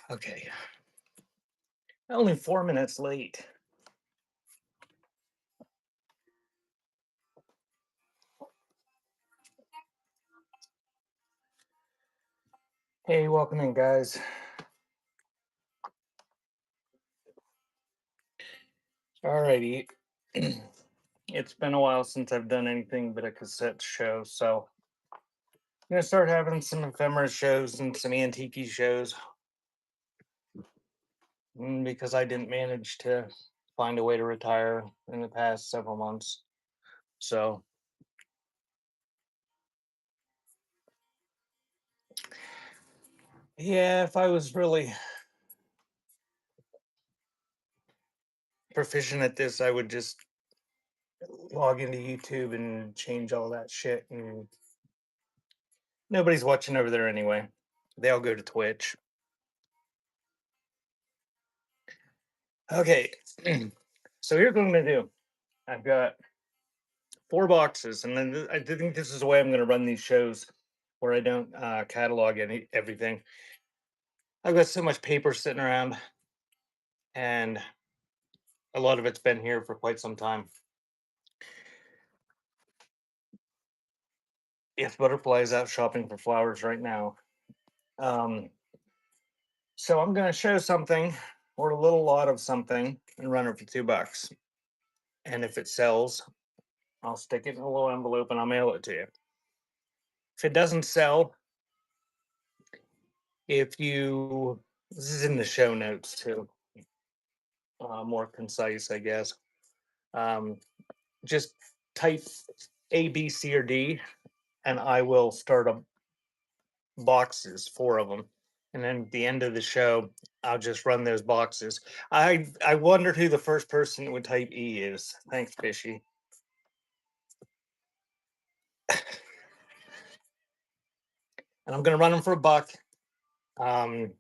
Okay. Only 4 minutes late. Hey, welcome in, guys. Alrighty. It's been a while since I've done anything but a cassette show, so I'm gonna start having some ephemera shows and some antique shows because I didn't manage to find a way to retire in the past several months. So, yeah, if I was really proficient at this, I would just log into YouTube and change all that shit. And nobody's watching over there anyway. They all go to Twitch. Okay. So here's what I'm going to do. I've got 4 boxes, and then I think this is the way I'm going to run these shows where I don't catalog everything. I've got so much paper sitting around, and a lot of it's been here for quite some time. If butterflies out shopping for flowers right now. Um, so I'm going to show something or a little lot of something and run it for $2. And if it sells, I'll stick it in a little envelope and I'll mail it to you. If it doesn't sell, if you, this is in the show notes too, more concise, I guess. Um, just type A, B, C, or D, and I will start a boxes, 4 of them. And then at the end of the show, I'll just run those boxes. I wondered who the first person that would type E is. Thanks, Fishy. And I'm gonna run them for $1. Um,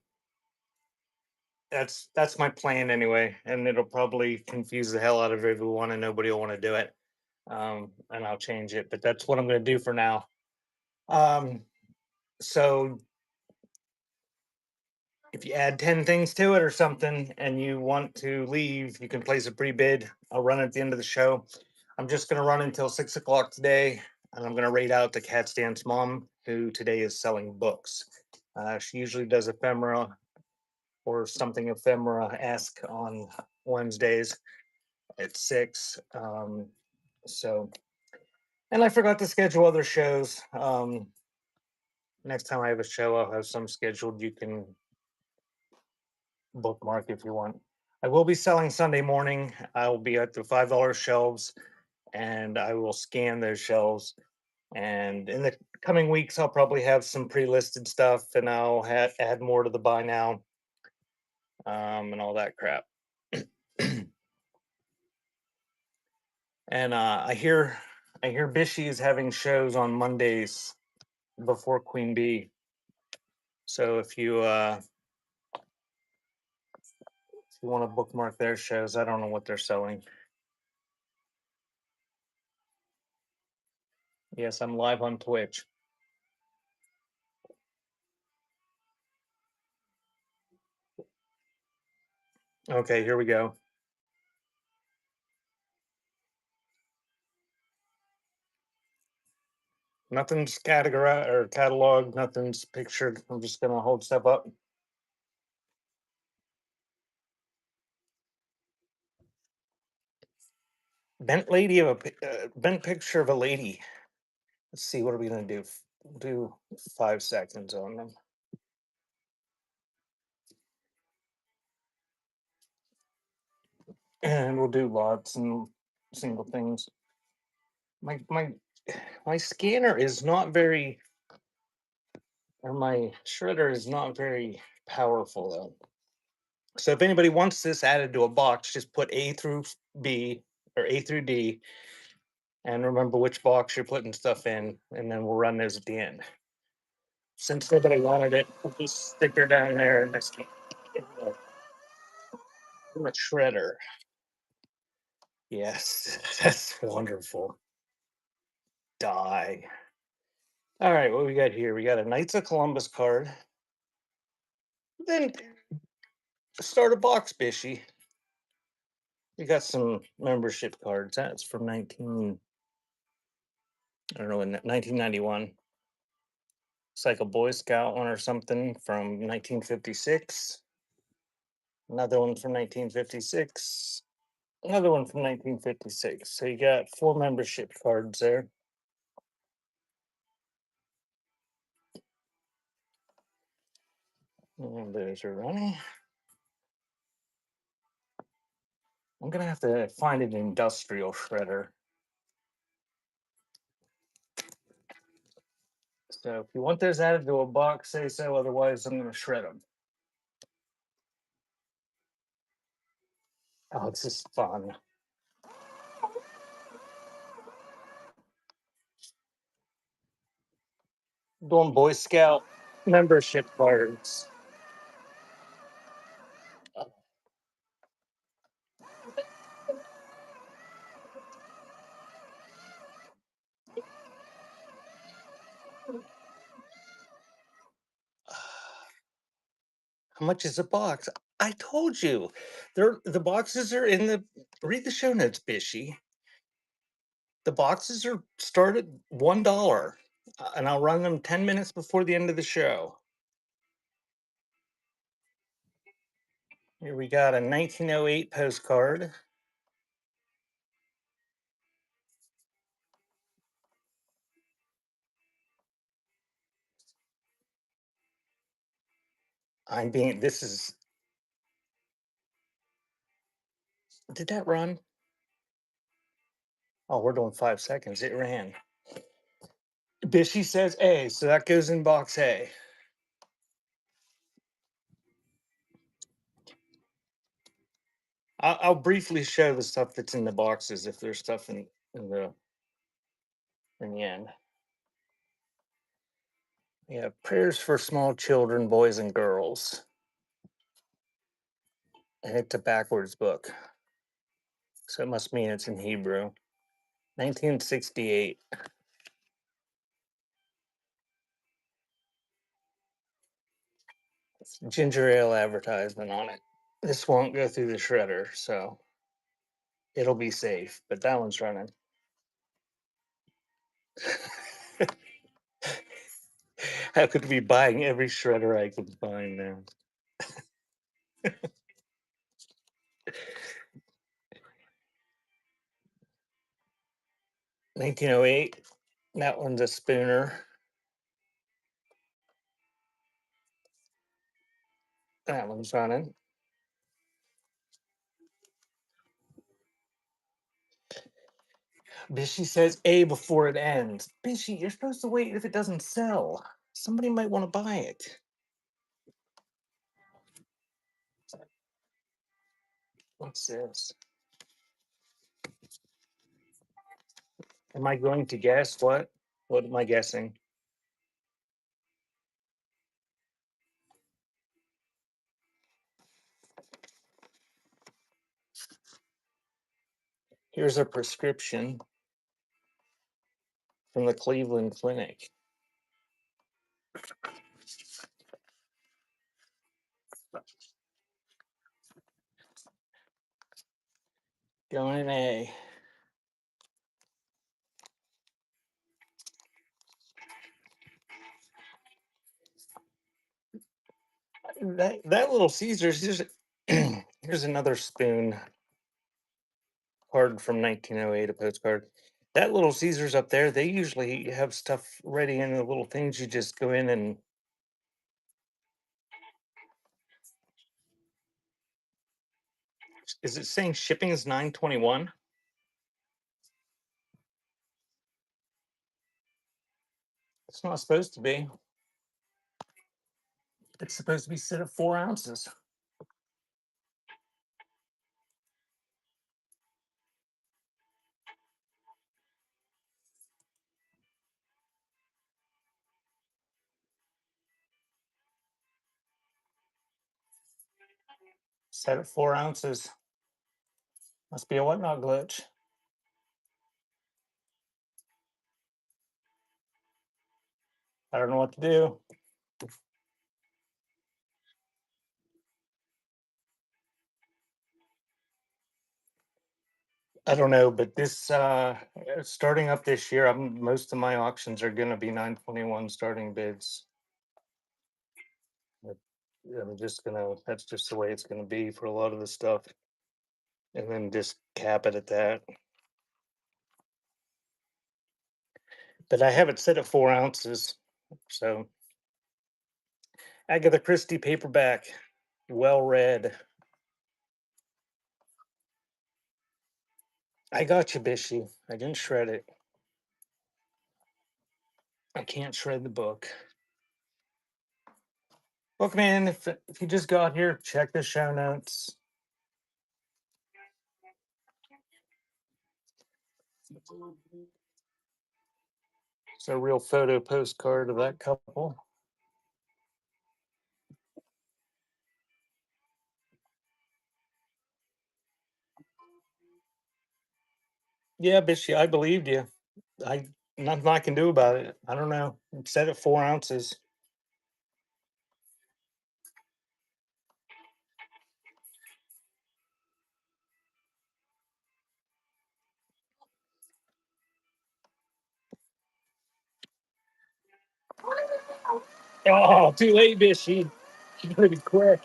that's my plan anyway, and it'll probably confuse the hell out of everyone, and nobody will want to do it. And I'll change it, but that's what I'm going to do for now. Um, so if you add 10 things to it or something, and you want to leave, you can place a pre-bid. I'll run at the end of the show. I'm just going to run until 6 o'clock today, and I'm going to raid out the Cat Dance mom, who today is selling books. She usually does ephemera or something ephemera-esque on Wednesdays at 6. So, and I forgot to schedule other shows. Next time I have a show, I'll have some scheduled. You can bookmark if you want. I will be selling Sunday morning. I will be at the $5 shelves, and I will scan those shelves. And in the coming weeks, I'll probably have some pre-listed stuff, and I'll add more to the buy now, and all that crap. And I hear Bishy is having shows on Mondays before Queen Bee. So if you want to bookmark their shows, I don't know what they're selling. Yes, I'm live on Twitch. Okay, here we go. Nothing's categorized or cataloged, nothing's pictured. I'm just gonna hold stuff up. Bent picture of a lady. Let's see, what are we gonna do? Do 5 seconds on them. And we'll do lots and single things. My scanner is not very, or my shredder is not very powerful though. So if anybody wants this added to a box, just put A through B or A through D, and remember which box you're putting stuff in, and then we'll run those at the end. Since nobody wanted it, we'll just stick her down there in this shredder. Yes, that's wonderful. Die. All right, what we got here? We got a Knights of Columbus card. Then start a box, Bishy. We got some membership cards. That's from I don't know, in 1991. It's like a Boy Scout one or something from 1956. Another one from 1956. Another one from 1956. So you got 4 membership cards there. And those are running. I'm gonna have to find an industrial shredder. So if you want those added to a box, say so. Otherwise, I'm gonna shred them. Oh, it's just fun. Doing Boy Scout membership cards. How much is a box? I told you. The boxes are in the read the show notes, Bishy. The boxes are start at $1. And I'll run them 10 minutes before the end of the show. Here we got a 1908 postcard. This is, did that run? Oh, we're doing 5 seconds. It ran. Bishy says A, so that goes in box A. I'll briefly show the stuff that's in the boxes if there's stuff in the end. Yeah, prayers for small children, boys and girls. And it's a backwards book. So it must mean it's in Hebrew. 1968. Ginger ale advertisement on it. This won't go through the shredder, so it'll be safe, but that one's running. I could be buying every shredder I can find now. 1908. That one's a spooner. That one's running. Bishy says A before it ends. Bishy, you're supposed to wait if it doesn't sell. Somebody might want to buy it. What's this? Am I going to guess what? What am I guessing? Here's a prescription from the Cleveland Clinic. Going in A. That little Caesars. Here's another spoon card from 1908, a postcard. That little Caesars up there, they usually have stuff ready in the little things. You just go in and is it saying shipping is $9.21? It's not supposed to be. It's supposed to be set at 4 ounces. Set at 4 ounces. Must be a whatnot glitch. I don't know what to do. I don't know, but this starting up this year, most of my auctions are going to be 921 starting bids. But I'm just gonna. That's just the way it's going to be for a lot of the stuff, and then just cap it at that. But I have it set at 4 ounces, so Agatha Christie paperback, well read. I got you, Bishy. I didn't shred it. I can't shred the book. Welcome in. If you just got here, check the show notes. It's a real photo postcard of that couple. Yeah, Bishy, I believed you. I Nothing I can do about it. I don't know. It's set at 4 ounces. Oh, too late, Bishy. You gotta be quick.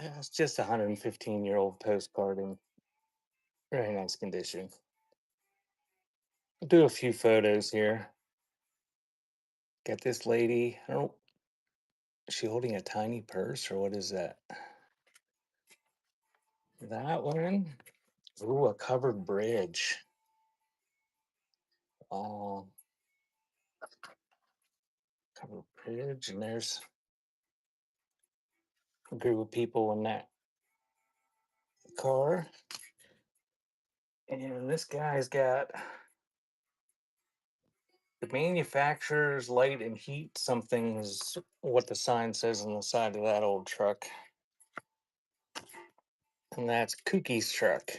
It's just a 115-year-old postcard in very nice condition. I'll do a few photos here. Got this lady. I don't. Is she holding a tiny purse or what is that? That one. Ooh, a covered bridge. Oh, covered bridge, and there's a group of people in that car. And this guy's got the manufacturer's light and heat. Something is what the sign says on the side of that old truck. And that's Cookie's truck,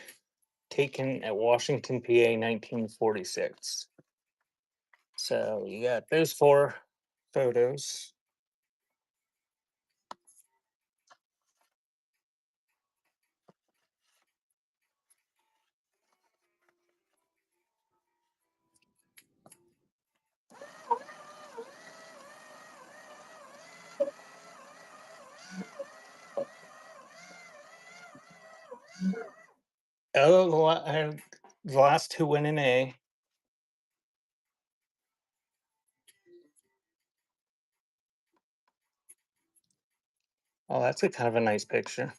taken at Washington, PA, 1946. So you got those 4 photos. Oh, the last 2 went in A. Oh, that's a kind of a nice picture.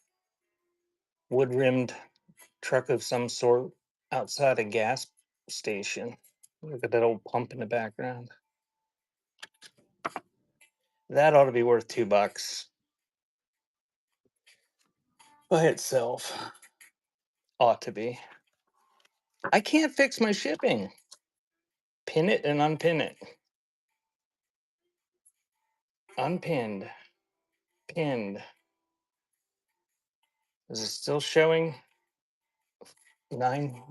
Wood rimmed truck of some sort outside a gas station. Look at that old pump in the background. That ought to be worth $2 by itself. Ought to be. I can't fix my shipping. Pin it and unpin it. Unpinned. Pinned. Is it still showing 9?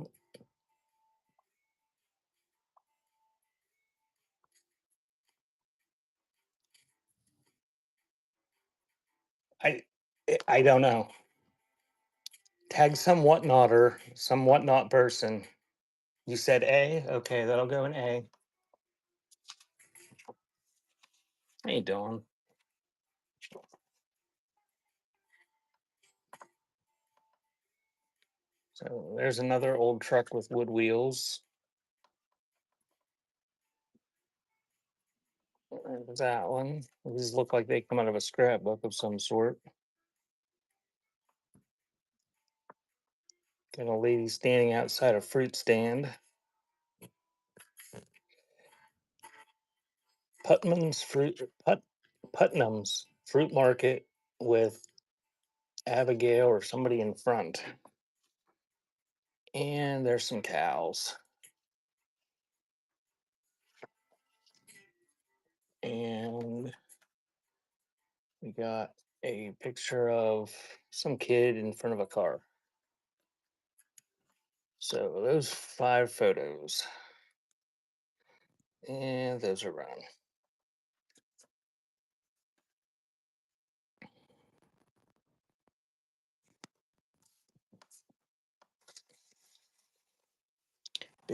I I don't know. Tag some whatnotter, some whatnot person. You said A? Okay, that'll go in A. How you doing? So there's another old truck with wood wheels. There's that one. These look like they come out of a scrapbook of some sort. Got a lady standing outside a fruit stand. Putnam's Fruit Market with Abigail or somebody in front. And there's some cows. And we got a picture of some kid in front of a car. So those 5 photos. And those are run.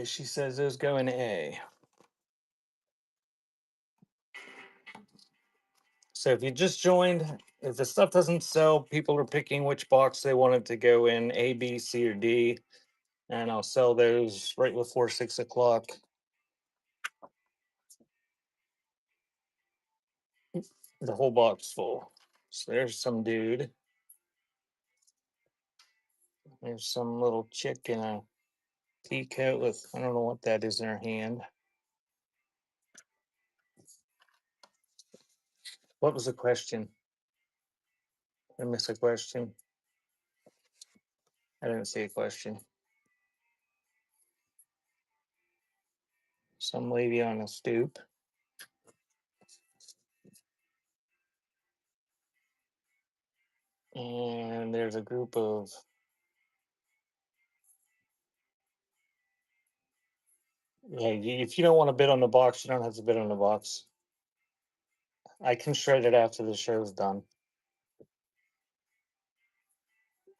She says those go in A. So if you just joined, if the stuff doesn't sell, people are picking which box they want it to go in, A, B, C, or D. And I'll sell those right before 6 o'clock. The whole box full. So there's some dude. There's some little chick in a pea coat with, I don't know what that is in her hand. What was the question? I missed a question. I didn't see a question. Some lady on a stoop. And there's a group of, yeah, if you don't want to bid on the box, you don't have to bid on the box. I can shred it after the show's done.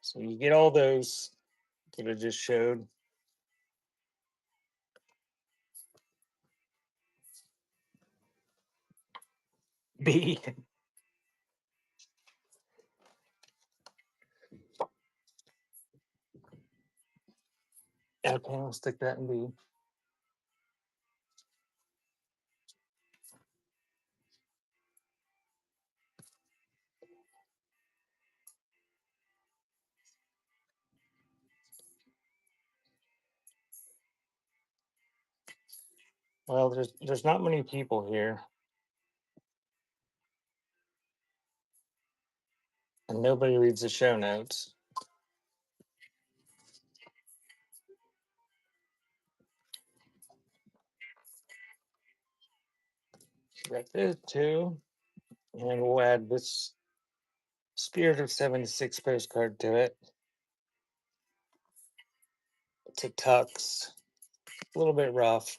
So you get all those that I just showed. B. Okay, I'll stick that in B. Well, there's not many people here, and nobody reads the show notes. Got this too, and we'll add this Spirit of 76 postcard to it. TikToks, a little bit rough.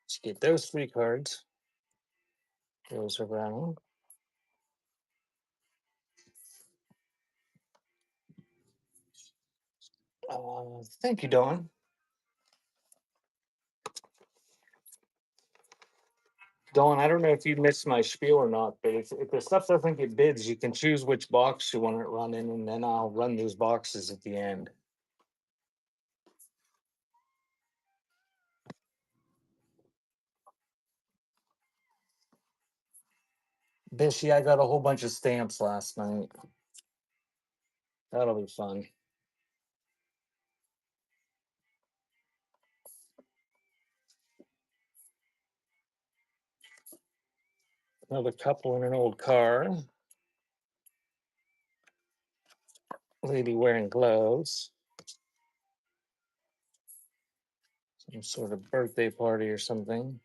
Let's get those 3 cards. Those are brown. Thank you, Dawn. Dawn, I don't know if you missed my spiel or not, but if the stuff doesn't get bids, you can choose which box you want it run in, and then I'll run those boxes at the end. Bishy, I got a whole bunch of stamps last night. That'll be fun. Another couple in an old car. Lady wearing gloves. Some sort of birthday party or something.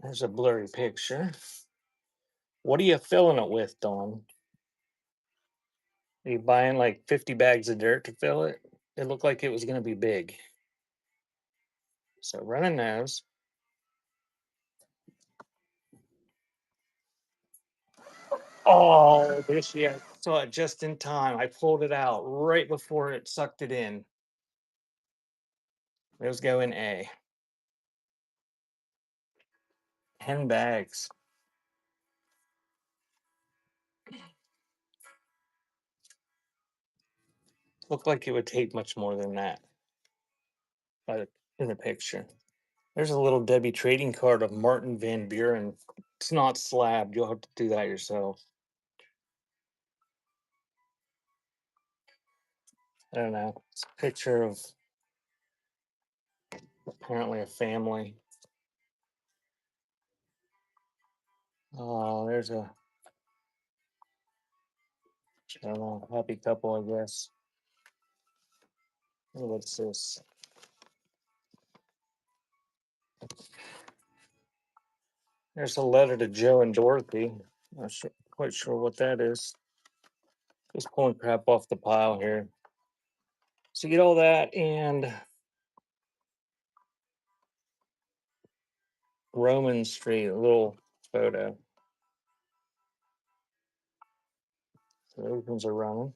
There's a blurry picture. What are you filling it with, Dawn? Are you buying like 50 bags of dirt to fill it? It looked like it was going to be big. So running those. Oh, this year. Saw it just in time. I pulled it out right before it sucked it in. Those go in A. 10 bags. Looked like it would take much more than that in the picture. There's a little Debbie trading card of Martin Van Buren. It's not slabbed. You'll have to do that yourself. I don't know. It's a picture of apparently a family. Oh, there's a, I don't know, happy couple, I guess. What's this? There's a letter to Joe and Dorothy. Not quite sure what that is. Just pulling crap off the pile here. So you get all that and Roman Street, a little photo. Those ones are running.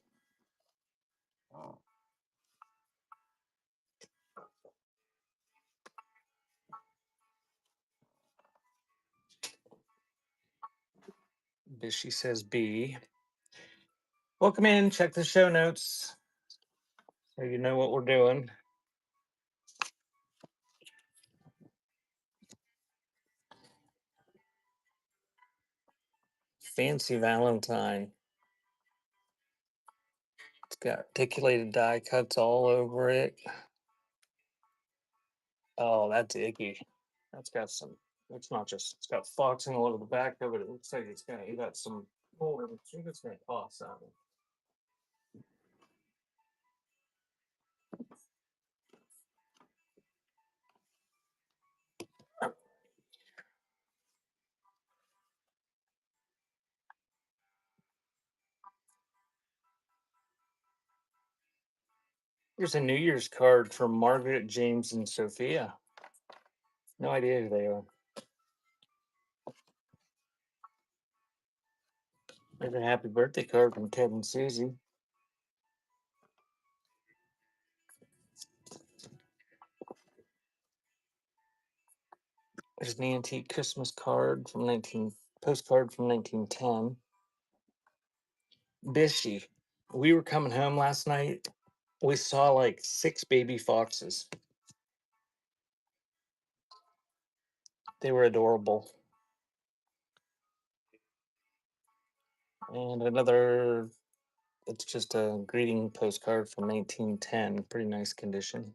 Bishy says B. Welcome in. Check the show notes so you know what we're doing. Fancy Valentine. It's got articulated die cuts all over it. Oh, that's icky. That's got some. It's not just. It's got foxing all over the back of it. It looks like it's got. You got some. Oh, I think it's gonna toss out. Here's a New Year's card from Margaret, James, and Sophia. No idea who they are. There's a happy birthday card from Ted and Susie. There's an antique Christmas card from postcard from 1910. Bishy. We were coming home last night. We saw like 6 baby foxes. They were adorable. And another, it's just a greeting postcard from 1910. Pretty nice condition.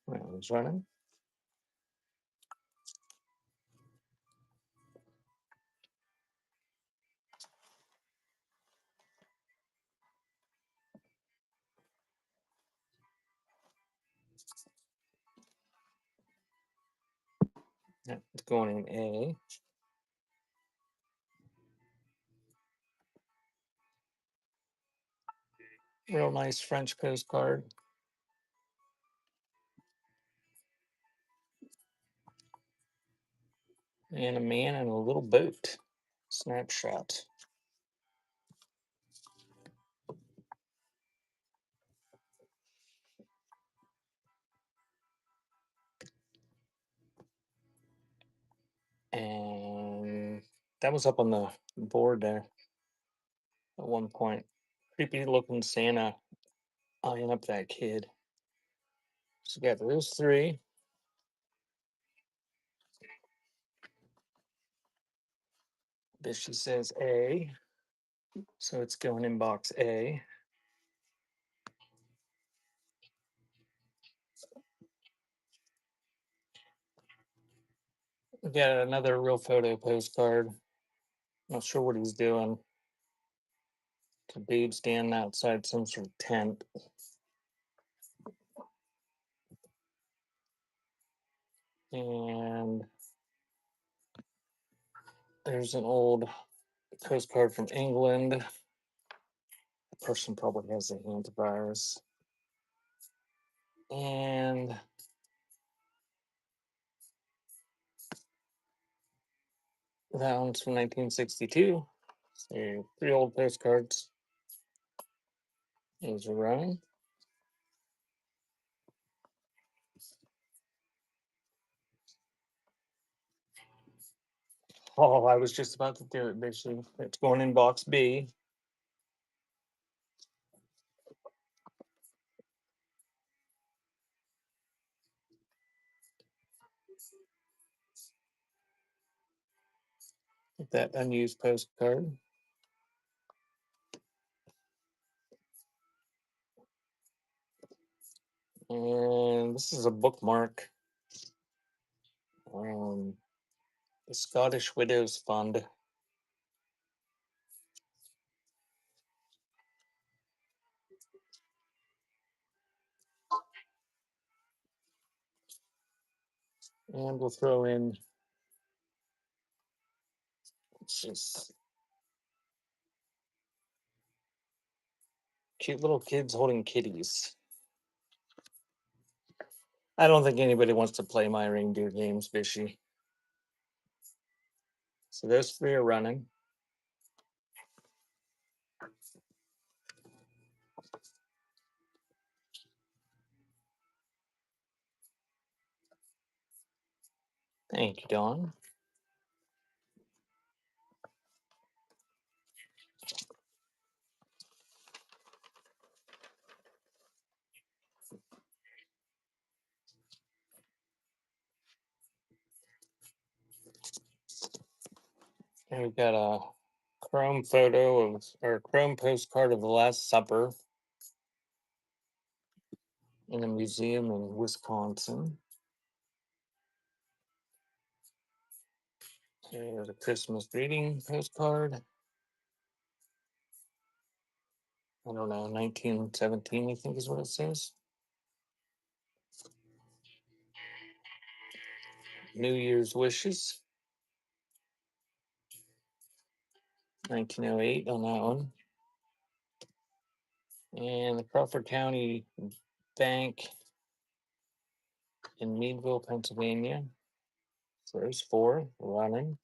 That one's running. Yeah, it's going in A. Real nice French postcard. And a man in a little boat. Snapshot. And that was up on the board there at one point. Creepy looking Santa eyeing up that kid. So we got those 3. Bishy says A. So it's going in box A. We got another real photo postcard. Not sure what he's doing. It's a dude standing outside some sort of tent. And there's an old postcard from England. The person probably has a hantavirus. And that one's from 1962. So 3 old postcards. Those are running. Oh, I was just about to do it, Bishy. It's going in box B. That unused postcard. And this is a bookmark. The Scottish Widows Fund. And we'll throw in, it's just cute little kids holding kitties. I don't think anybody wants to play my reindeer games, Bishy. So those 3 are running. Thank you, Dawn. And we've got a chrome photo of, or chrome postcard of the Last Supper in a museum in Wisconsin. Here's a Christmas greeting postcard. I don't know, 1917, I think is what it says. New Year's wishes. 1908 on that one. And the Crawford County Bank in Meadville, Pennsylvania. So there's 4 running.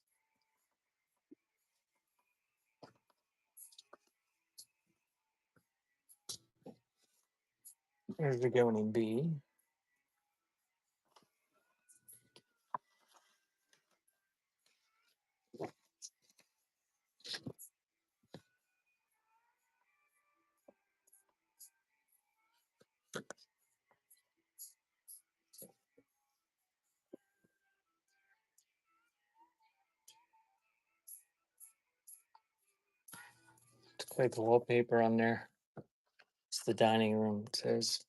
There's the going in B. It's quite the wallpaper on there. It's the dining room, it says.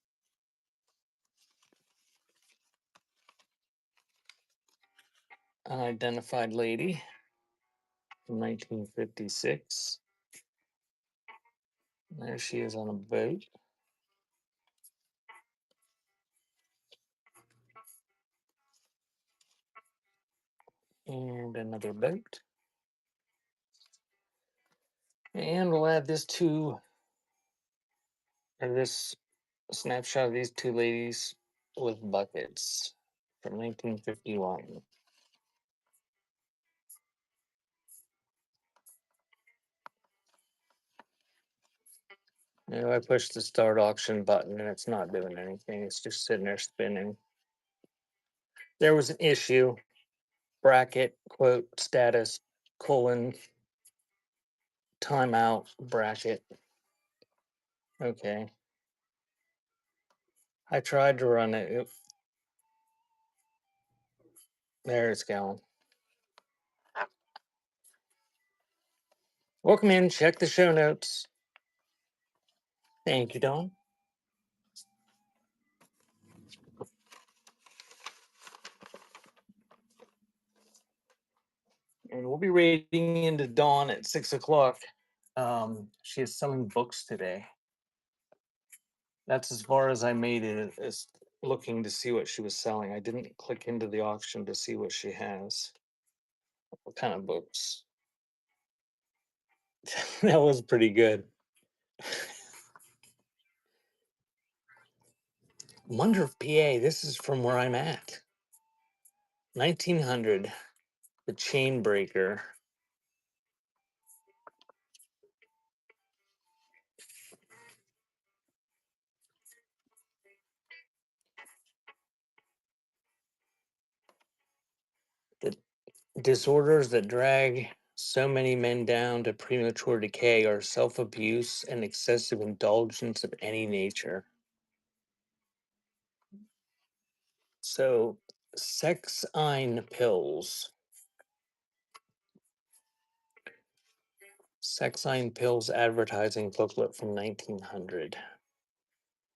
Unidentified lady from 1956. There she is on a boat. And another boat. And we'll add this to, or this snapshot of these 2 ladies with buckets from 1951. I pushed the start auction button and it's not doing anything. It's just sitting there spinning. There was an issue. Bracket, quote, status, colon, timeout, bracket. Okay. I tried to run it. There it's going. Welcome in. Check the show notes. Thank you, Dawn. And we'll be reading into Dawn at 6 o'clock. She is selling books today. That's as far as I made it, as looking to see what she was selling. I didn't click into the auction to see what she has. What kind of books? That was pretty good. Wonder of PA. This is from where I'm at. 1900. The Chain Breaker. The disorders that drag so many men down to premature decay are self-abuse and excessive indulgence of any nature. So, Sexine pills. Sexine pills advertising booklet from 1900.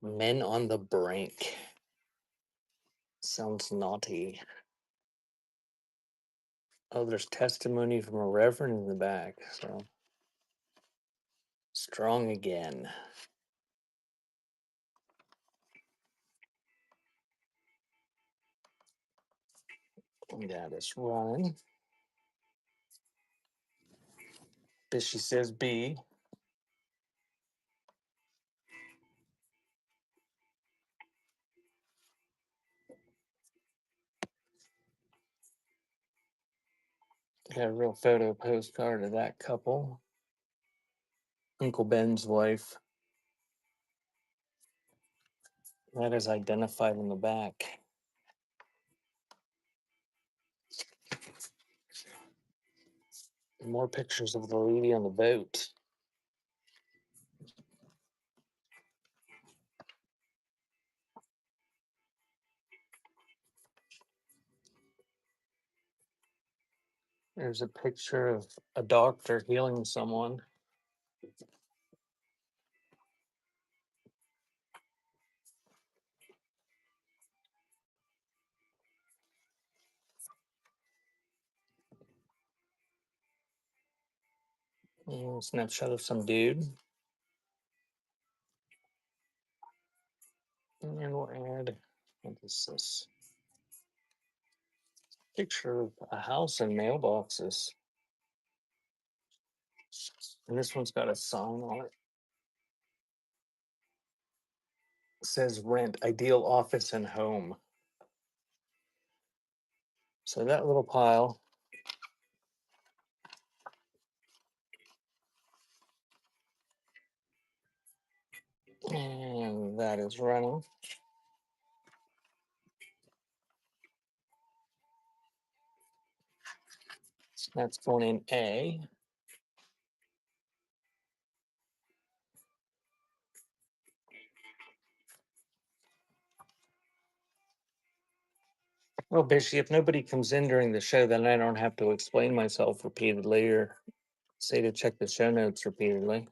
Men on the brink. Sounds naughty. Oh, there's testimony from a reverend in the back. So, strong again. That is running. She says B. Got a real photo postcard of that couple. Uncle Ben's wife. That is identified in the back. More pictures of the lady on the boat. There's a picture of a doctor healing someone. And a snapshot of some dude. And we'll add, what is this? Picture of a house and mailboxes. And this one's got a sign on it. It says rent, ideal office and home. So that little pile. And that is running. That's going in A. Well, Bishy, if nobody comes in during the show, then I don't have to explain myself repeatedly or say to check the show notes repeatedly.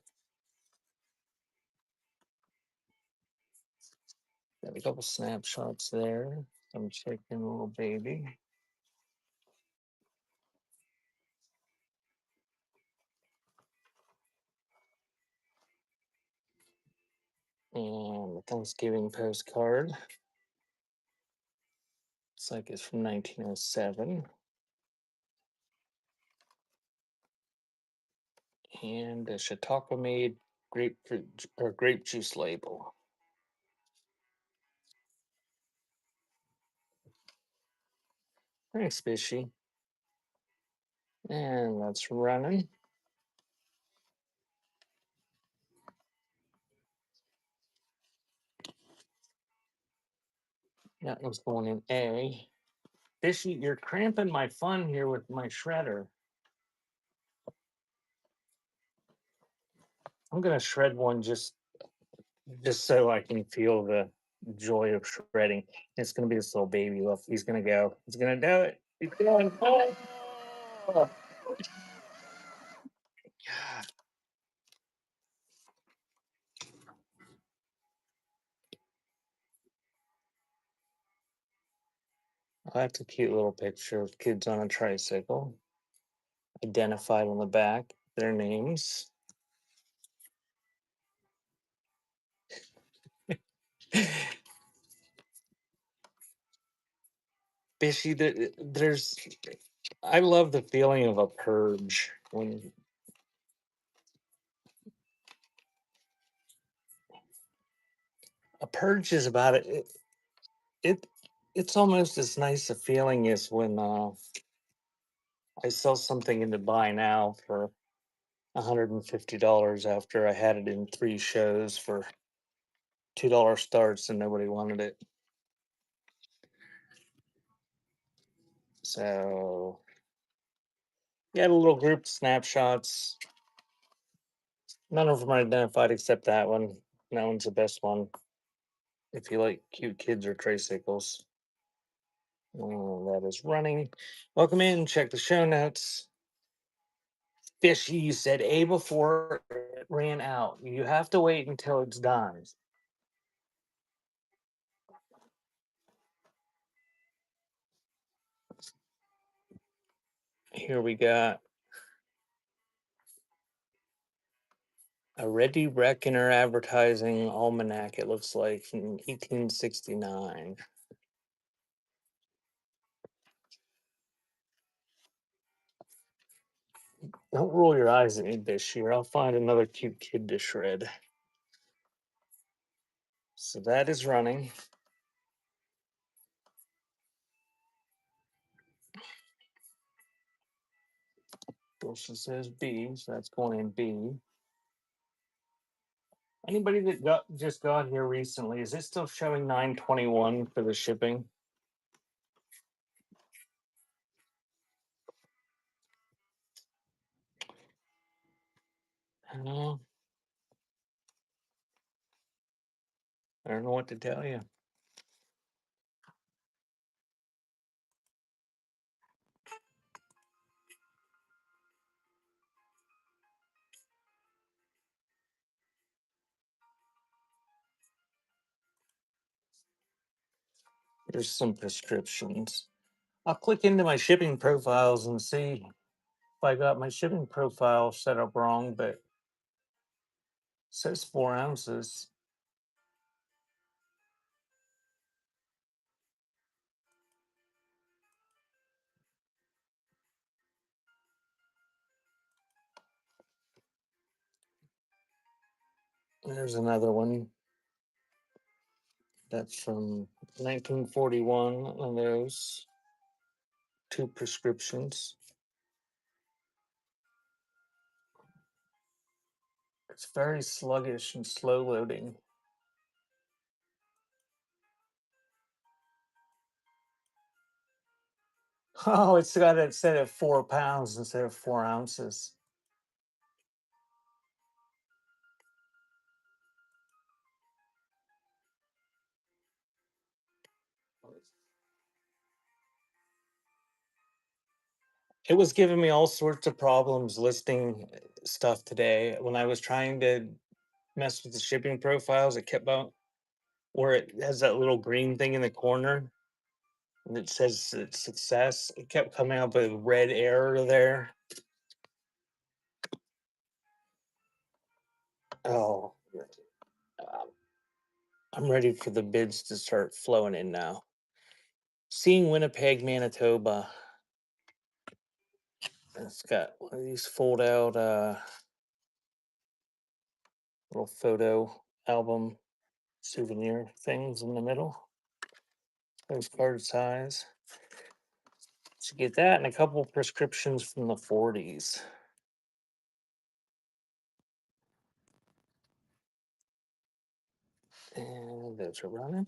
Got a couple snapshots there. I'm checking a little baby. And the Thanksgiving postcard. Looks like it's from 1907. And a Chautauqua made grapefruit or grape juice label. Thanks, Bishy. And that's running. That was going in A. Bishy, you're cramping my fun here with my shredder. I'm gonna shred one just so I can feel the joy of shredding. It's gonna be this little baby. Look, he's gonna go. He's gonna do it. He's going. Oh! God. Oh, that's a cute little picture of kids on a tricycle. Identified on the back, their names. Bishy, there's. I love the feeling of a purge when a purge is about it. It it's almost as nice a feeling as when I sell something into buy now for $150 after I had it in 3 shows for $2 starts and nobody wanted it. So yeah, the little group snapshots. None of them are identified except that one. That one's the best one. If you like cute kids or tricycles. Oh, that is running. Welcome in. Check the show notes. Fishy, you said A before it ran out. You have to wait until it's done. Here we got a Ready Reckoner advertising almanac, it looks like, from 1869. Don't roll your eyes at me this year. I'll find another cute kid to shred. So that is running. Wilson says B, so that's going in B. Anybody that just got here recently, is it still showing 921 for the shipping? Uh, I don't know what to tell you. There's some prescriptions. I'll click into my shipping profiles and see if I got my shipping profile set up wrong, but it says 4 ounces. There's another one that's from 1941, and there's 2 prescriptions. It's very sluggish and slow loading. Oh, it's got it set at 4 pounds instead of 4 ounces. It was giving me all sorts of problems listing stuff today. When I was trying to mess with the shipping profiles, it kept out where it has that little green thing in the corner and it says it's success. It kept coming up with a red error there. Oh, um, I'm ready for the bids to start flowing in now. Seeing Winnipeg, Manitoba. It's got one of these fold out little photo album souvenir things in the middle. Postcard size. So get that and a couple prescriptions from the 40s. And those are running.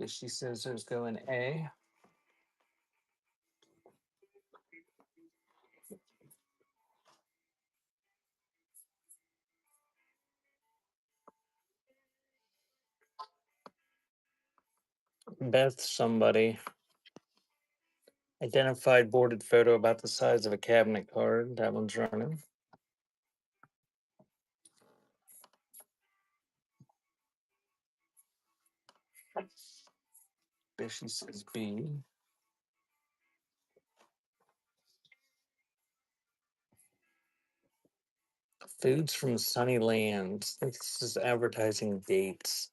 She says there's going A. Beth, somebody. Identified boarded photo about the size of a cabinet card. That one's running. Bishy says B. Foods from Sunny Lands. This is advertising dates.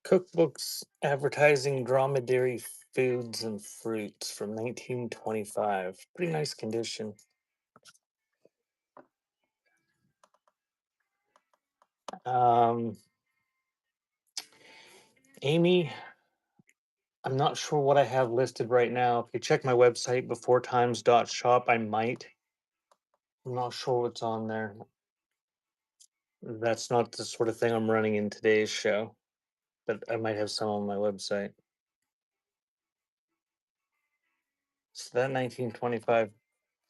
Cookbooks advertising dromedary foods and fruits from 1925. Pretty nice condition. Um, Amy, I'm not sure what I have listed right now. If you check my website beforetimes.shop, I might. I'm not sure what's on there. That's not the sort of thing I'm running in today's show, but I might have some on my website. So that 1925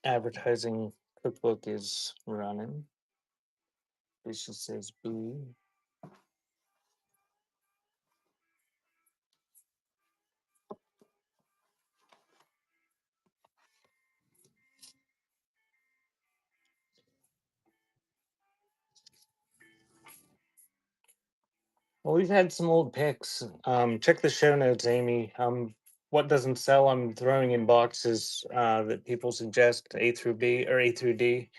advertising cookbook is running. This just says B. Well, we've had some old picks. Check the show notes, Amy. What doesn't sell, I'm throwing in boxes that people suggest A through B or A through D.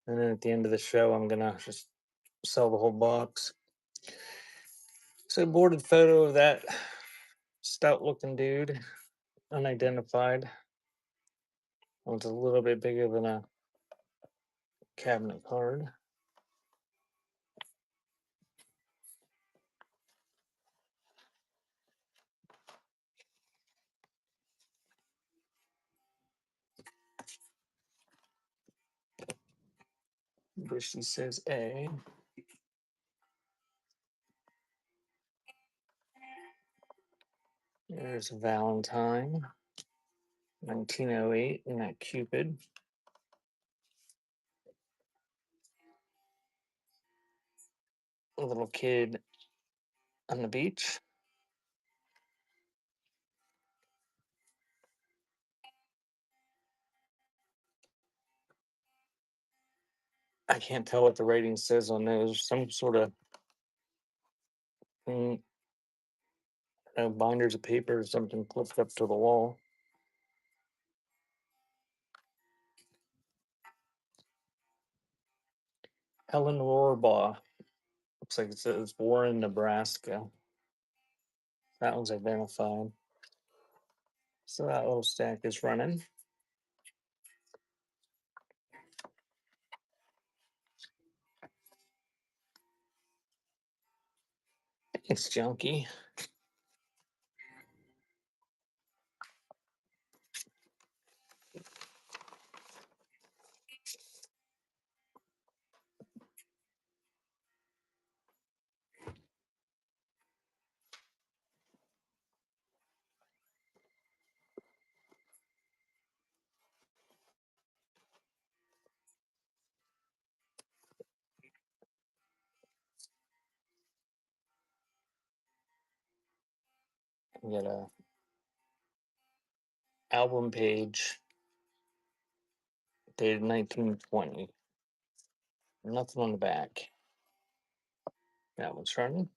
And then at the end of the show, I'm gonna just sell the whole box. So boarded photo of that stout looking dude, unidentified. One's a little bit bigger than a cabinet card. Here she says A. There's Valentine, 1908, and that Cupid. A little kid on the beach. I can't tell what the rating says on those. Some sort of binders of paper or something clipped up to the wall. Helen Rohrbaugh. Looks like it says Warren, Nebraska. That one's identified. So that little stack is running. It's junky. We got a album page dated 1920. Nothing on the back. That one's running.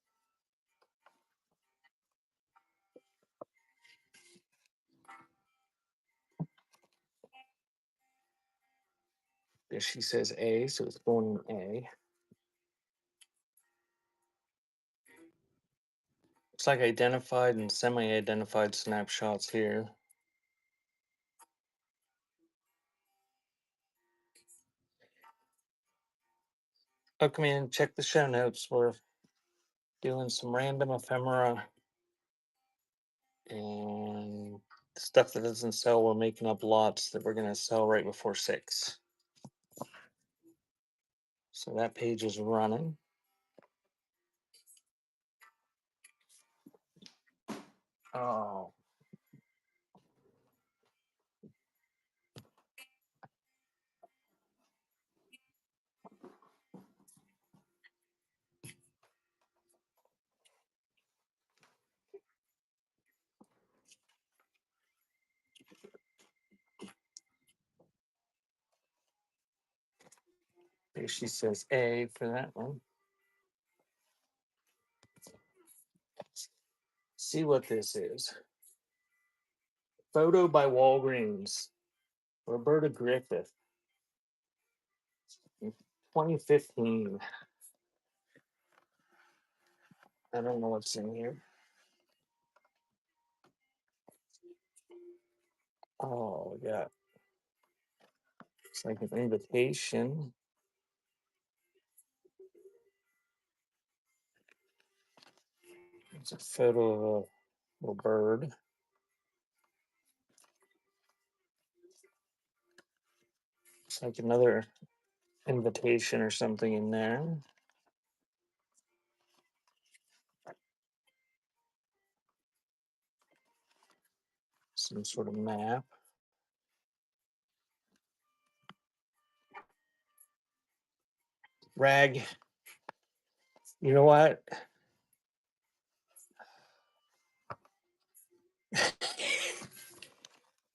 There she says A, so it's going in A. It's like identified and semi-identified snapshots here. Oh, come in, check the show notes. We're doing some random ephemera and stuff that doesn't sell. We're making up lots that we're going to sell right before 6. So that page is running. Oh. There she says A for that one. See what this is. Photo by Walgreens. Roberta Griffith. 2015. I don't know what's in here. Oh, yeah. It's like an invitation. It's a photo of a little bird. It's like another invitation or something in there. Some sort of map. Rag. You know what?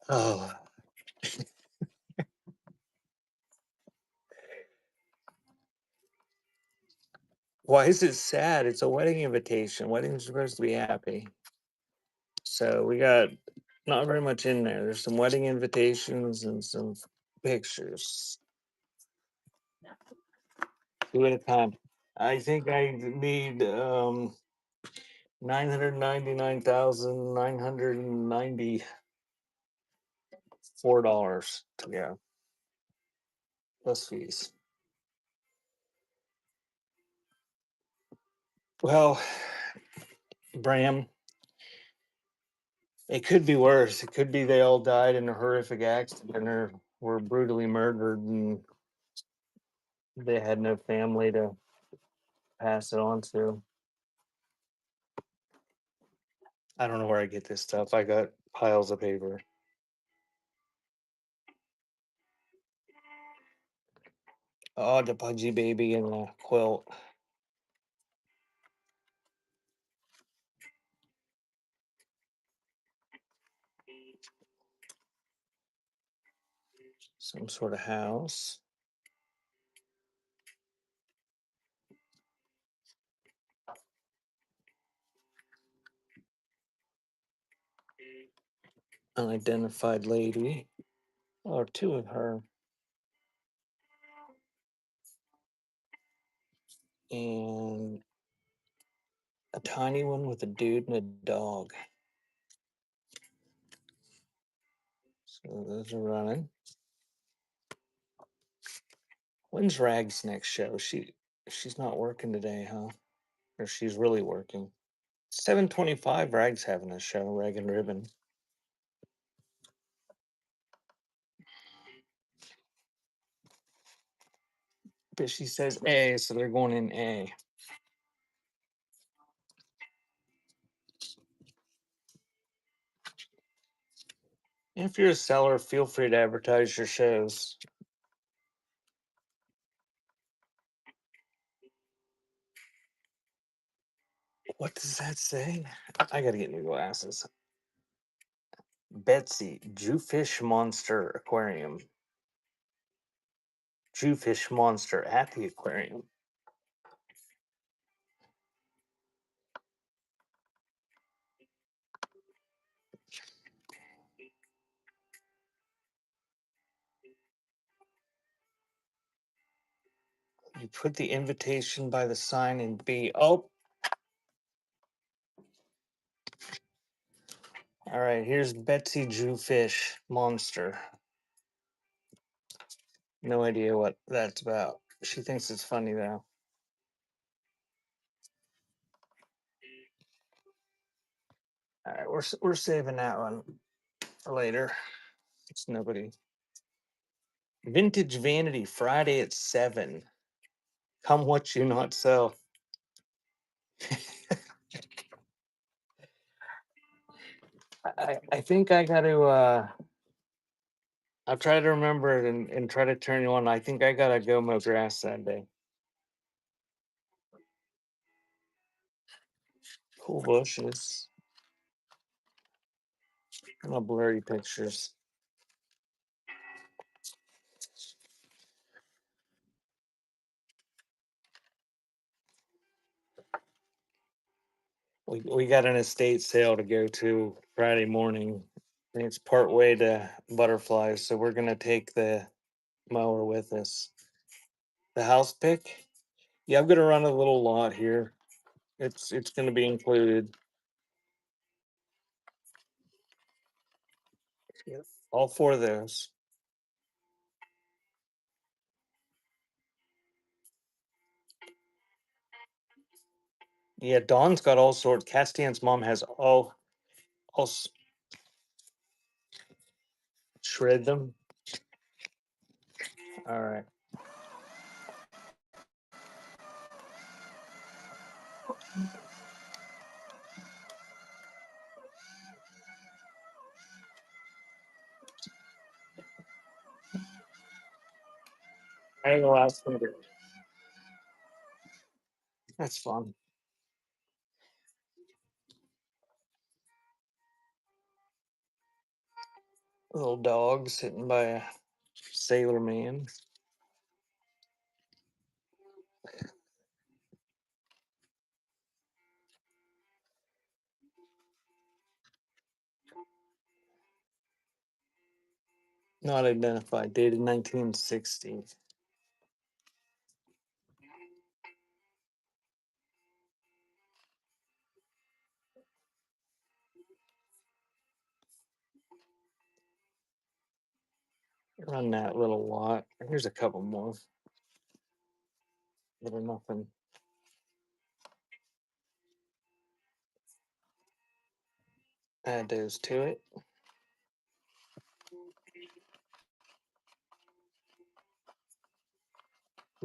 Oh. Why is it sad? It's a wedding invitation. Weddings are supposed to be happy. So we got not very much in there. There's some wedding invitations and some pictures. 2 at a time. I think I need $999,994 to go. Plus fees. Well, Bram, it could be worse. It could be they all died in a horrific accident or were brutally murdered and They had no family to pass it on to. I don't know where I get this stuff. I got piles of paper. Oh, the pudgy baby and the quilt. Some sort of house. Unidentified lady. Oh, two of her. And a tiny one with a dude and a dog. So those are running. When's Rag's next show? She's not working today, huh? Or she's really working. 7:25. Rag's having a show. Rag and Ribbon. But she says A, so they're going in A. If you're a seller, feel free to advertise your shows. What does that say? I gotta get new glasses. Betsy, Jewfish Monster Aquarium. Jewfish Monster at the aquarium. You put the invitation by the sign in B. Oh, all right. Here's Betsy Jewfish Monster. No idea what that's about. She thinks it's funny though. All right, we're saving that one for later. It's nobody. Vintage Vanity Friday at 7. Come what you not sell. I think I got to. I'll try to remember it and try to turn you on. I think I gotta go mow grass that day. Cool bushes. No blurry pictures. We got an estate sale to go to Friday morning. And it's part way to butterflies, so we're gonna take the mower with us. The house pick? Yeah, I'm gonna run a little lot here. It's gonna be included. Yep. All four of those. Yeah, Dawn's got all sorts. Cat Stan's mom has all shred them. All right. I ain't gonna ask them. That's fun. Little dog sitting by a sailor man. Not identified. Dated 1960. Run that little lot. Here's a couple more. Little nothing. Add those to it.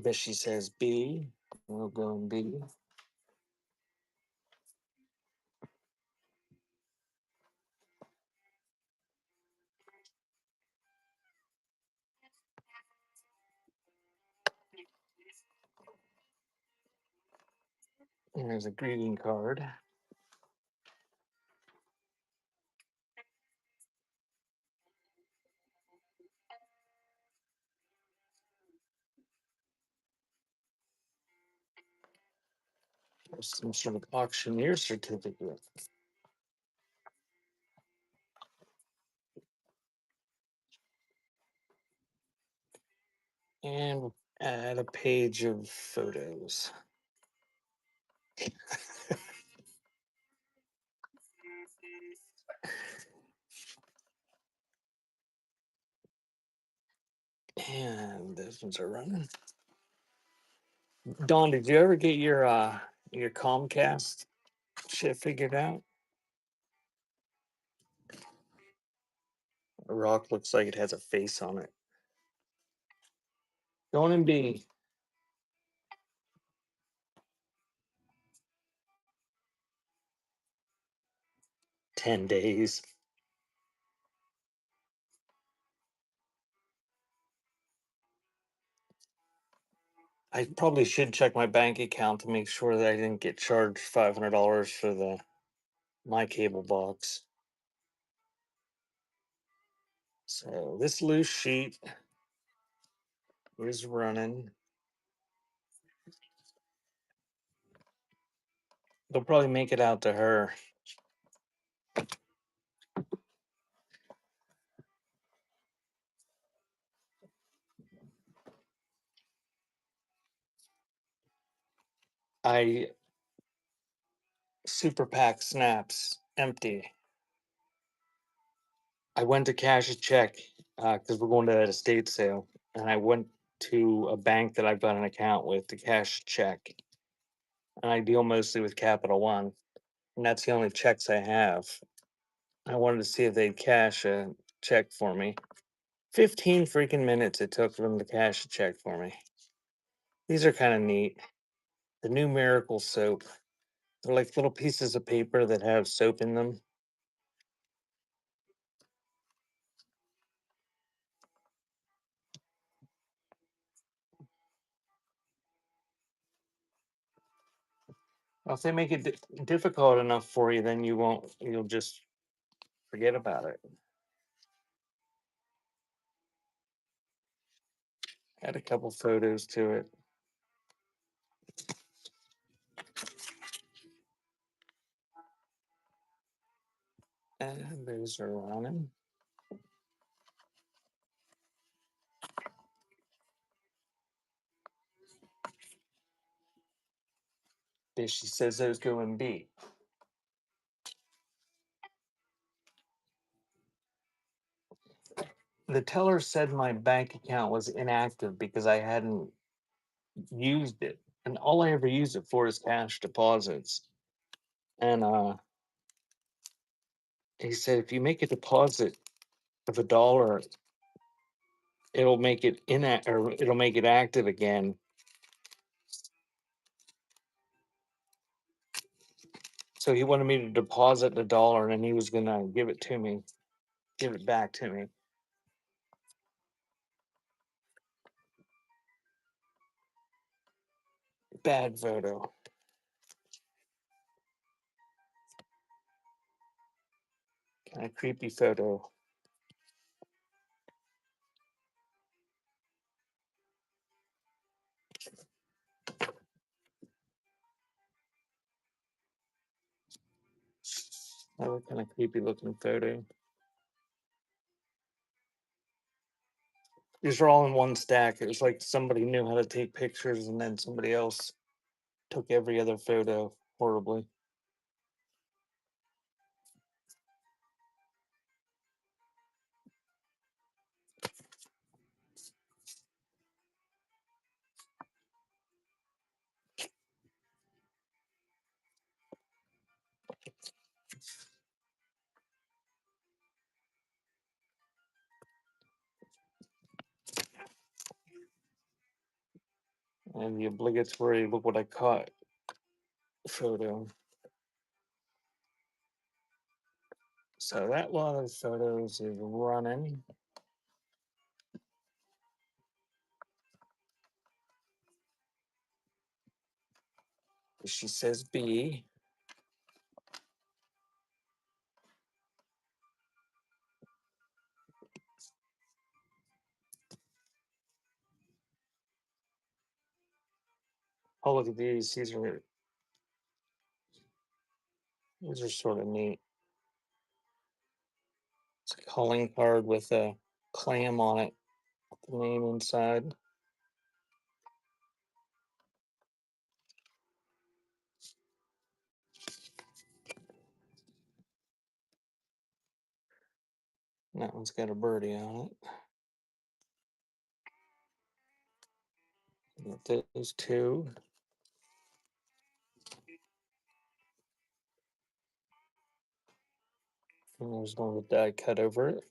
But she says B. We'll go in B. And there's a greeting card. There's some sort of auctioneer certificate. And add a page of photos. And those ones are running. Dawn, did you ever get your Comcast shit figured out? A rock looks like it has a face on it. Going in B. $10 days. I probably should check my bank account to make sure that I didn't get charged $500 for my cable box. So this loose sheet is running. They'll probably make it out to her. I super pack snaps empty. I went to cash a check because we're going to that estate sale, and I went to a bank that I've got an account with to cash a check. And I deal mostly with Capital One, and that's the only checks I have. I wanted to see if they'd cash a check for me. 15 freaking minutes it took for them to cash a check for me. These are kind of neat. The new Miracle soap. They're like little pieces of paper that have soap in them. Well, if they make it difficult enough for you, then you'll just forget about it. Add a couple photos to it. And those are running. She says those go in B. The teller said my bank account was inactive because I hadn't used it. And all I ever use it for is cash deposits. And he said if you make a deposit of $1, it'll make it or it'll make it active again. So he wanted me to deposit $1 and then he was gonna give it back to me. Bad photo. Kind of creepy photo. Another kind of creepy looking photo. These are all in one stack. It was like somebody knew how to take pictures and then somebody else took every other photo horribly. And the obligatory look what I caught photo. So that lot of photos is running. She says B. Oh, look at these. These are sort of neat. It's a calling card with a clam on it, the name inside. And that one's got a birdie on it. Got those two. And there's one with die cut over it.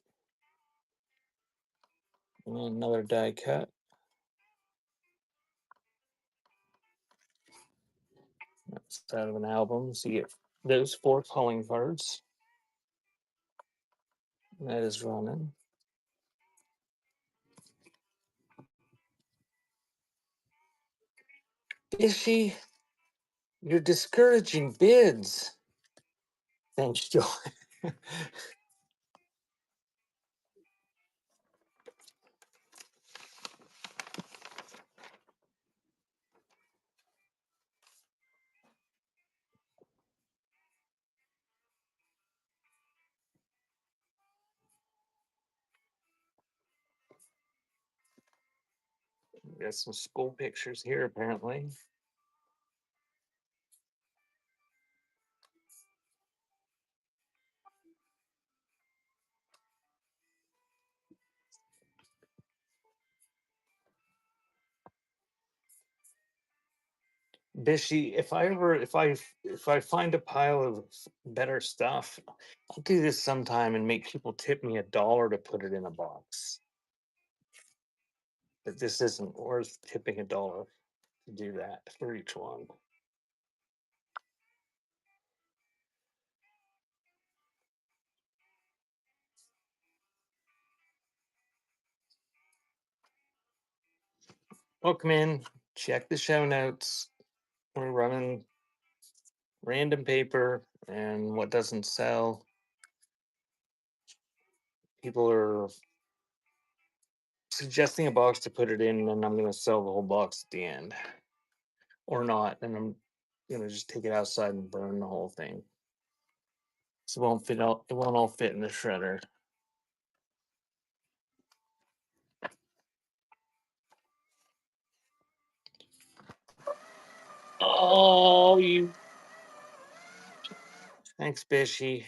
And another die cut. That's out of an album. So you get those 4 calling cards. That is running. Is she? You're discouraging bids. Thanks, Joy. Got some school pictures here, apparently. Bishy, if I find a pile of better stuff, I'll do this sometime and make people tip me $1 to put it in a box. But this isn't worth tipping $1 to do that for each one. Welcome in. Check the show notes. We're running random paper and what doesn't sell. People are suggesting a box to put it in, and I'm going to sell the whole box at the end, or not. And I'm going to just take it outside and burn the whole thing. So it won't fit all. It won't all fit in the shredder. Oh, you. Thanks, Bishy.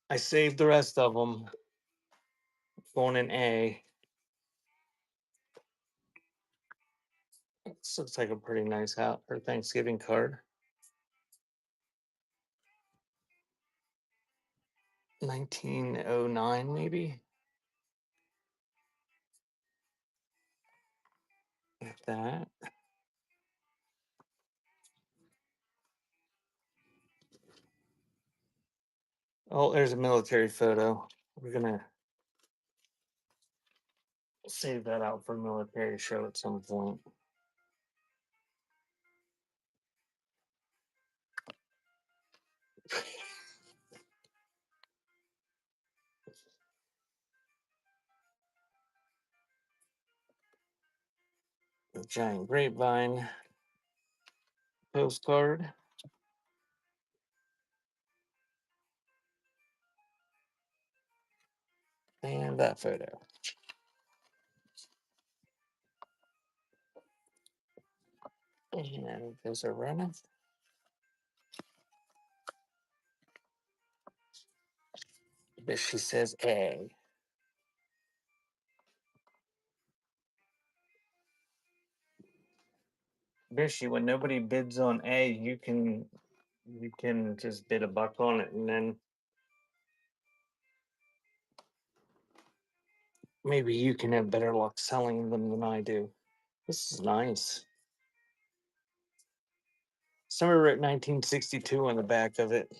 I saved the rest of them. Going in A. This looks like a pretty nice house or Thanksgiving card. 1909, maybe. Like that. Oh, there's a military photo. We're gonna save that out for a military show at some point. A giant grapevine postcard. And that photo. And there's a runner. But she says A. Bishy, when nobody bids on A, you can just bid $1 on it, and then Maybe you can have better luck selling them than I do. This is nice. Somewhere wrote 1962 on the back of it.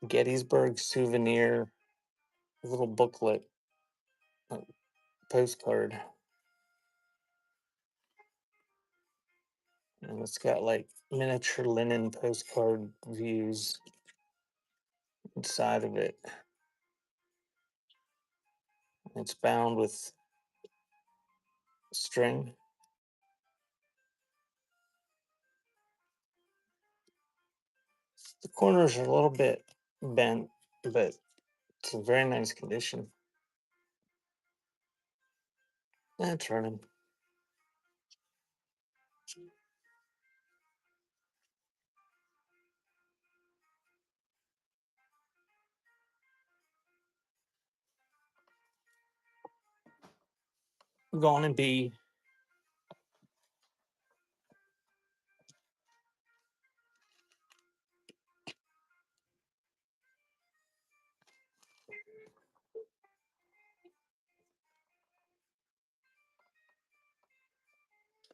Gettysburg souvenir, little booklet, uh, postcard. And it's got like miniature linen postcard views inside of it. It's bound with string. The corners are a little bit bent, but it's in very nice condition. That's running. Gonna be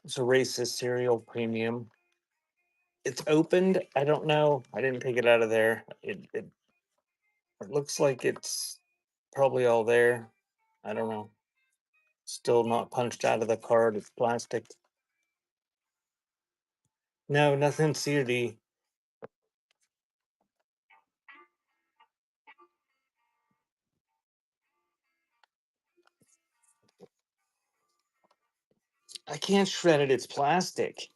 it's a racist cereal premium. It's opened. I don't know. I didn't take it out of there. It looks like it's probably all there. I don't know. Still not punched out of the card. It's plastic. No, nothing CD. I can't shred it. It's plastic.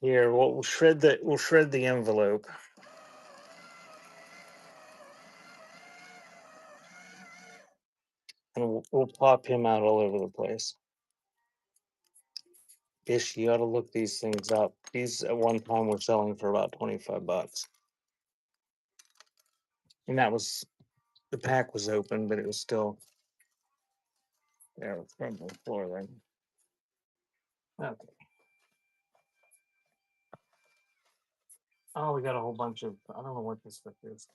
Here, we'll shred the envelope, and we'll pop him out all over the place. Ish, you ought to look these things up. These at one time were selling for about $25, and that was the pack was open, but it was still there. It's from the floor then. Okay. Oh, we got a whole bunch of. I don't know what this stuff is.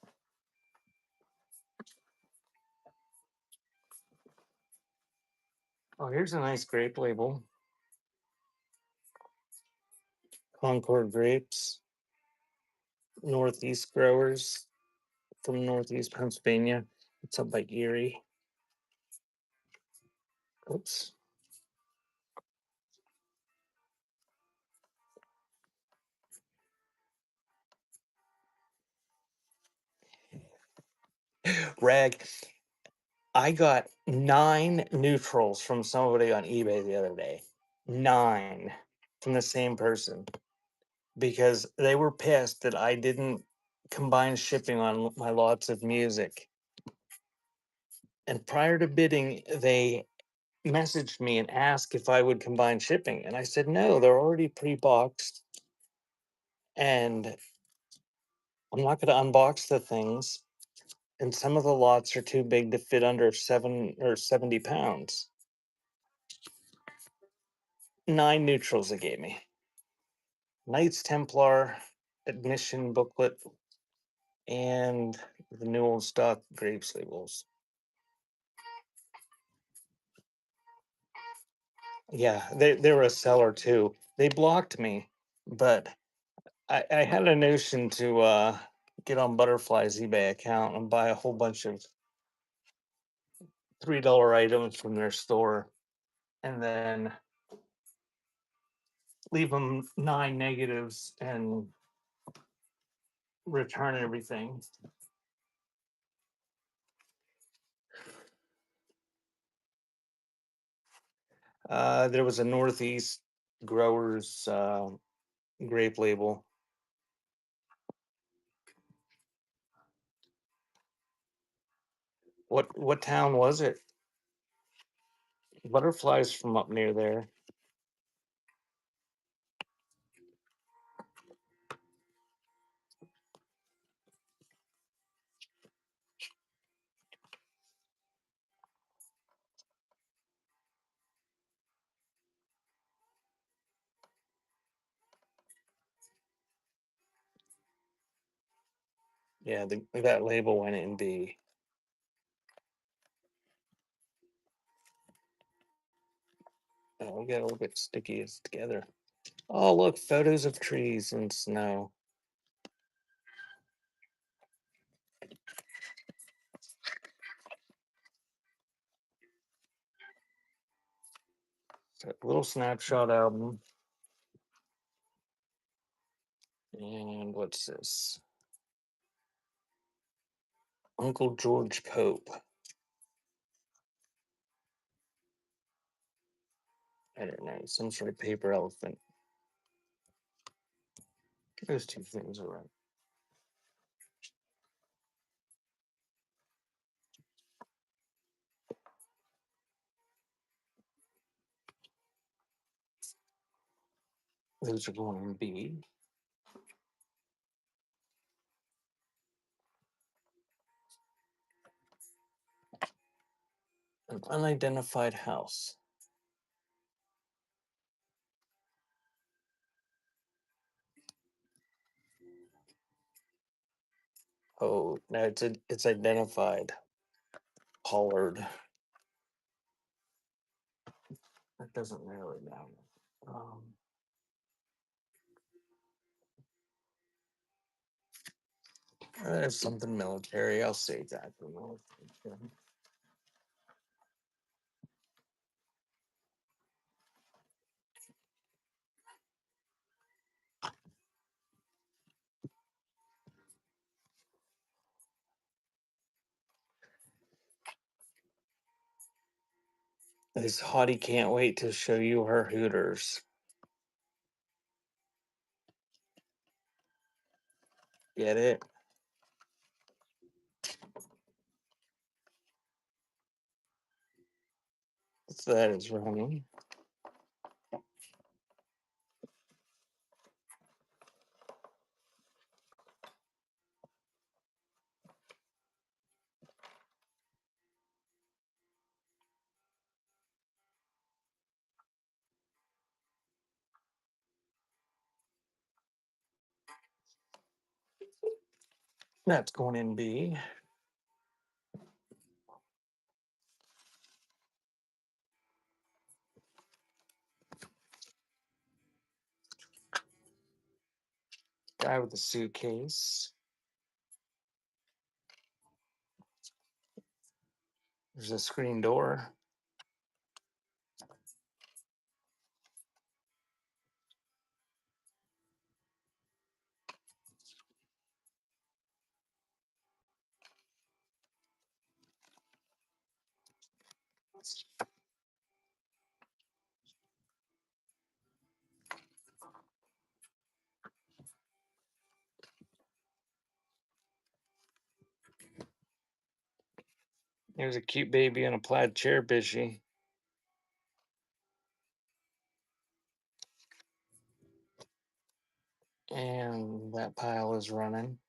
Oh, here's a nice grape label. Concord grapes, Northeast growers from Northeast Pennsylvania. It's up by Erie. Oops. Rag. I got 9 neutrals from somebody on eBay the other day. 9 from the same person because they were pissed that I didn't combine shipping on my lots of music. And prior to bidding, they messaged me and asked if I would combine shipping. And I said, no, they're already pre boxed. And I'm not going to unbox the things. And some of the lots are too big to fit under 7 or 70 pounds. 9 neutrals they gave me. Knights Templar admission booklet and the new old stock grapes labels. Yeah, they were a seller too. They blocked me, but I had a notion to get on Butterfly's eBay account and buy a whole bunch of $3 items from their store and then leave them 9 negatives and return everything. There was a Northeast growers grape label. What town was it? Butterflies from up near there. Yeah, that label went in B. Oh, we got a little bit sticky it's together. Oh, look, photos of trees and snow. So, little snapshot album. And what's this? Uncle George Pope. I don't know, some sort of paper elephant. Those two things are right. Those are going in B. An unidentified house. Oh, no, it's identified. Pollard. That doesn't narrow it down. There's something military. I'll save that for military. This hottie can't wait to show you her Hooters. Get it? So that is running. That's going in B. Guy with the suitcase. There's a screen door. There's a cute baby in a plaid chair, Bishy. And that pile is running.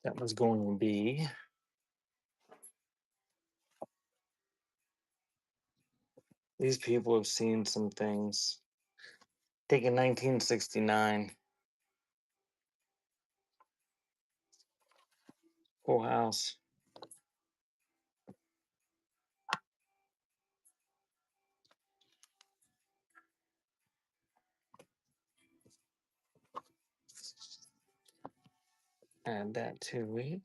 That was going to be. These people have seen some things. Taking 1969. Full house. Add that to it.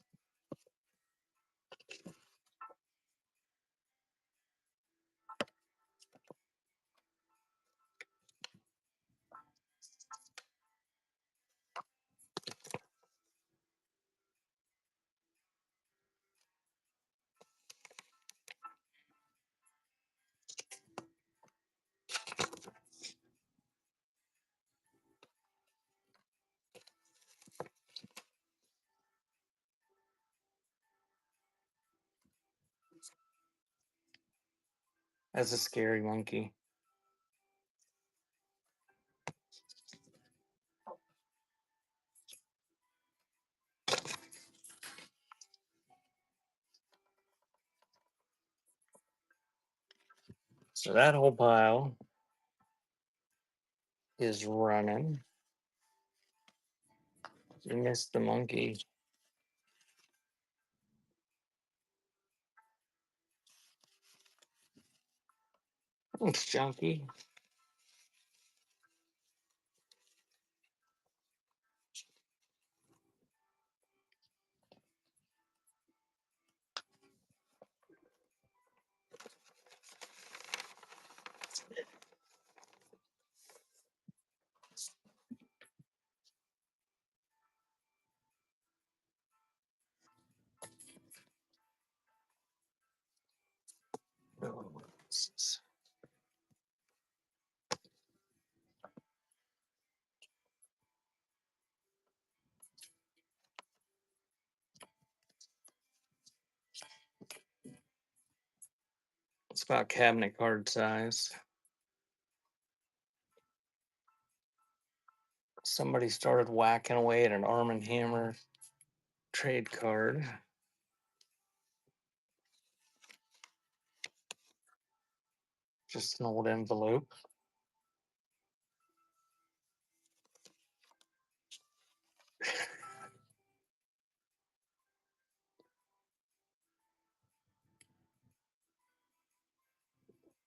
That's a scary monkey. So that whole pile is running. You missed the monkey. Thanks, Junkie. Oh, it's about cabinet card size. Somebody started whacking away at an Arm& and Hammer trade card. Just an old envelope.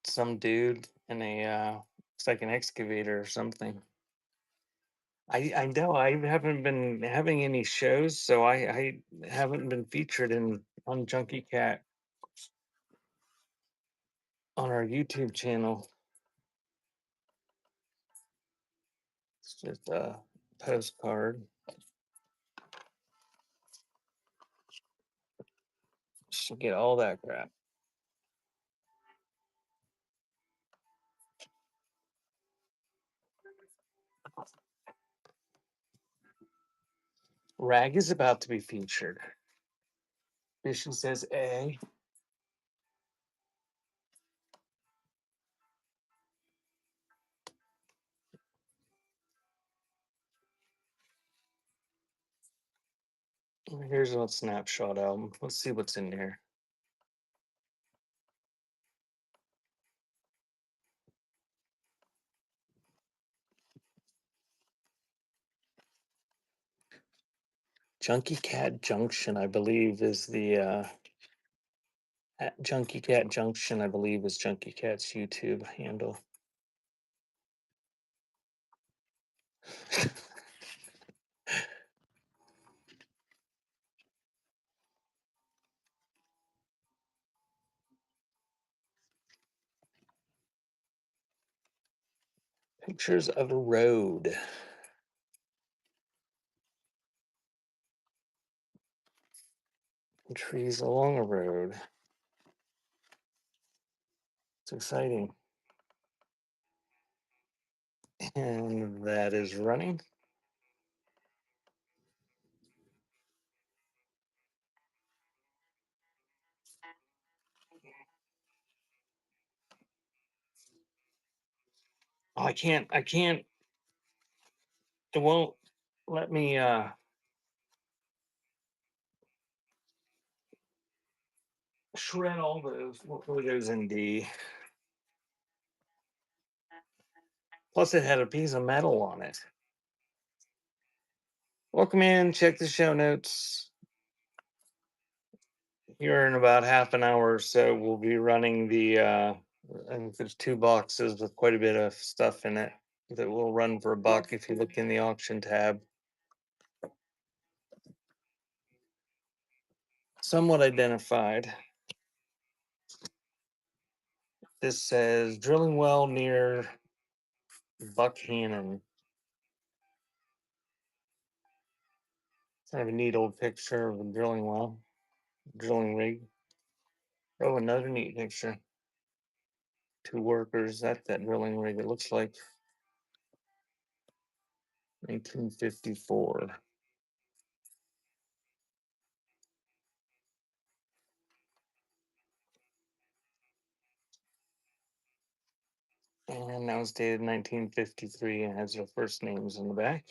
Some dude in a it's like an excavator or something. I know I haven't been having any shows, so I haven't been featured in on Junkie Cat on our YouTube channel. It's just a postcard. Should get all that crap. Rag is about to be featured. Bishop says A. Here's a snapshot album. Let's see what's in there. Junkie Cat Junction, I believe, is the at Junkie Cat Junction, I believe, is Junkie Cat's YouTube handle. Pictures of a road. Trees along a road. It's exciting. And that is running. Oh, I can't, it won't let me shred all those. What goes in D? Plus, it had a piece of metal on it. Welcome in. Check the show notes. Here in about half an hour or so, we'll be running the. I think there's 2 boxes with quite a bit of stuff in it that will run for $1 if you look in the auction tab. Somewhat identified. This says drilling well near Buckhannon. I have a neat old picture of a drilling well, drilling rig. Oh, another neat picture. 2 workers at that drilling rig. It looks like 1954. And that was dated 1953 and has their first names in the back.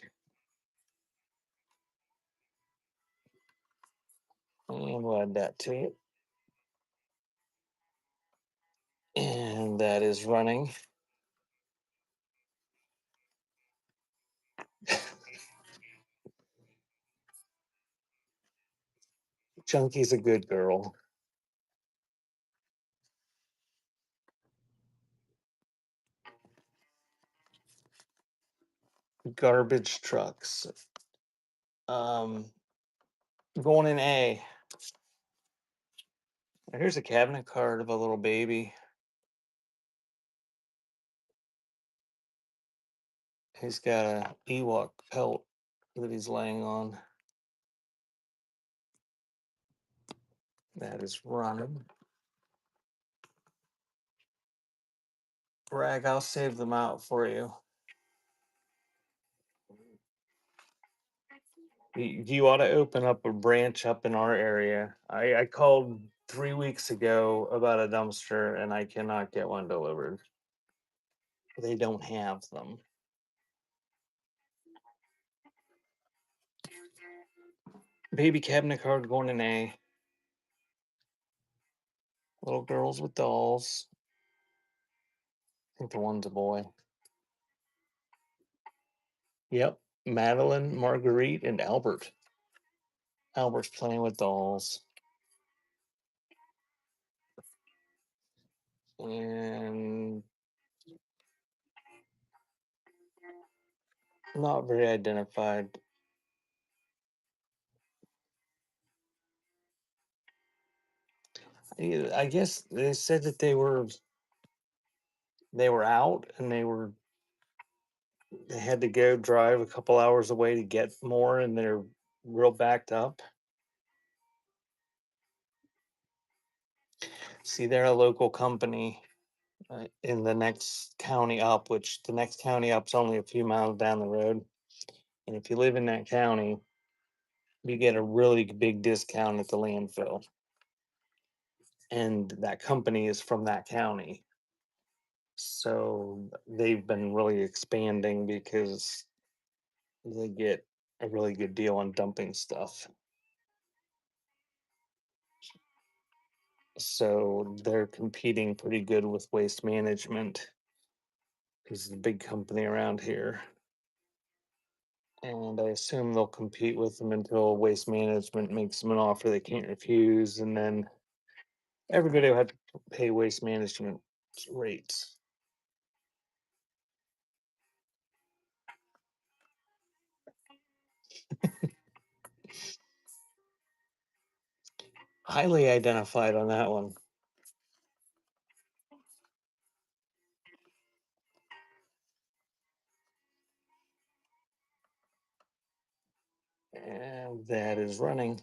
And we'll add that to it. And that is running. Chunky's a good girl. Garbage trucks. Um, Going in A. Here's a cabinet card of a little baby. He's got a Ewok pelt that he's laying on. That is running. Rag, I'll save them out for you. You ought to open up a branch up in our area. I called 3 weeks ago about a dumpster and I cannot get one delivered. They don't have them. Baby cabinet card going in A. Little girls with dolls. I think the one's a boy. Yep. Madeline, Marguerite, and Albert. Albert's playing with dolls. And not very identified. I guess they said that they were out and they had to go drive a couple hours away to get more and they're real backed up. See, they're a local company in the next county up, which the next county up's only a few miles down the road. And if you live in that county, you get a really big discount at the landfill. And that company is from that county. So they've been really expanding because they get a really good deal on dumping stuff. So they're competing pretty good with Waste Management, who's the big company around here. And I assume they'll compete with them until Waste Management makes them an offer they can't refuse, and then everybody will have to pay Waste Management rates. Highly identified on that one. And that is running.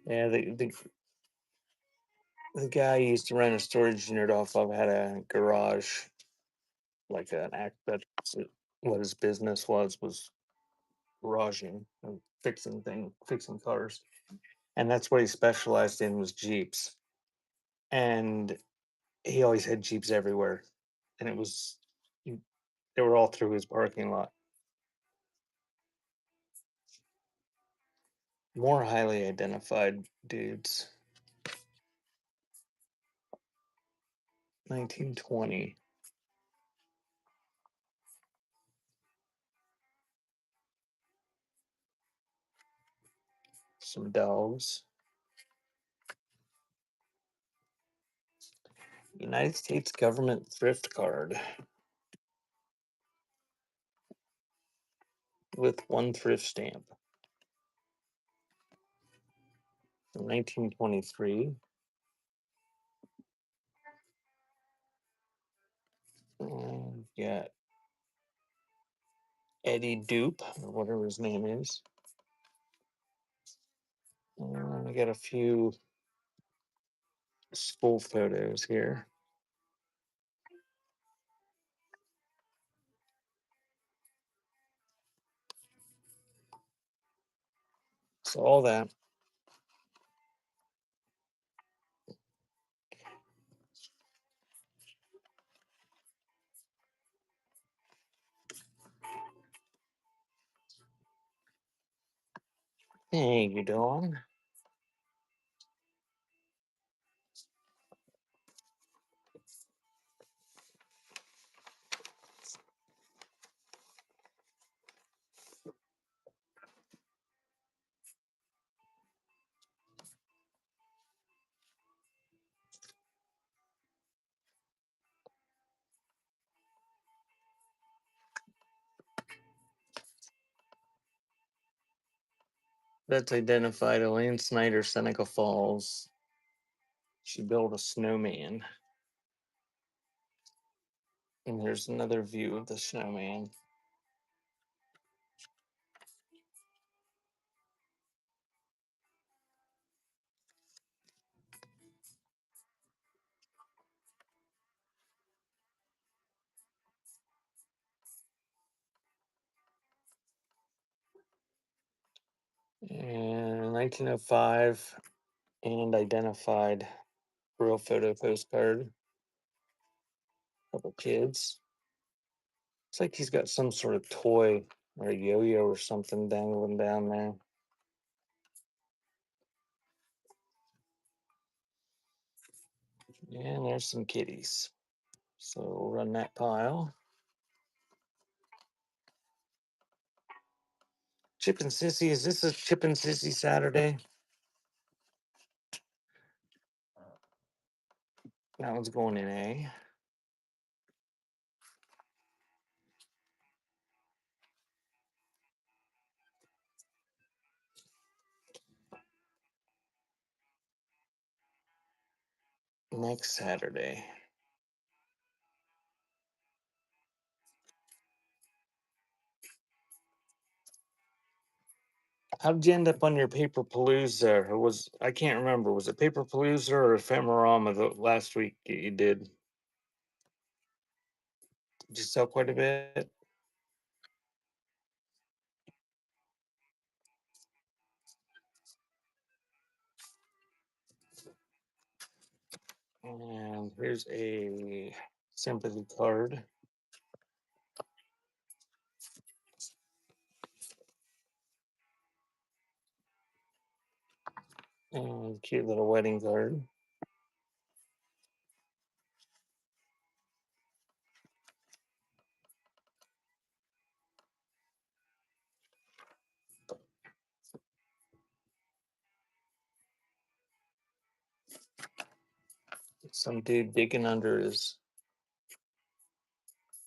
Yeah, the guy I used to rent a storage unit off of had a garage, like an act that what his business was garaging and fixing cars. And that's what he specialized in was Jeeps. And he always had Jeeps everywhere. And they were all through his parking lot. More highly identified dudes. 1920. Some dogs. United States government thrift card with one thrift stamp from 1923. And got Eddie Dupe, or whatever his name is. And we got a few school photos here. So all that. Hey, you doing? That's identified. Elaine Snyder, Seneca Falls. She built a snowman. And here's another view of the snowman. And 1905, and identified real photo postcard. Couple kids. It's like he's got some sort of toy or a yo-yo or something dangling down there. And there's some kitties. So we'll run that pile. Chip and Sissy, is this a Chip and Sissy Saturday? That one's going in A. Next Saturday. How did you end up on your Paper Palooza? Or I can't remember. Was it Paper Palooza or Ephemerama the last week you did? Did you sell quite a bit? And here's a sympathy card. And cute little wedding card. Some dude digging under his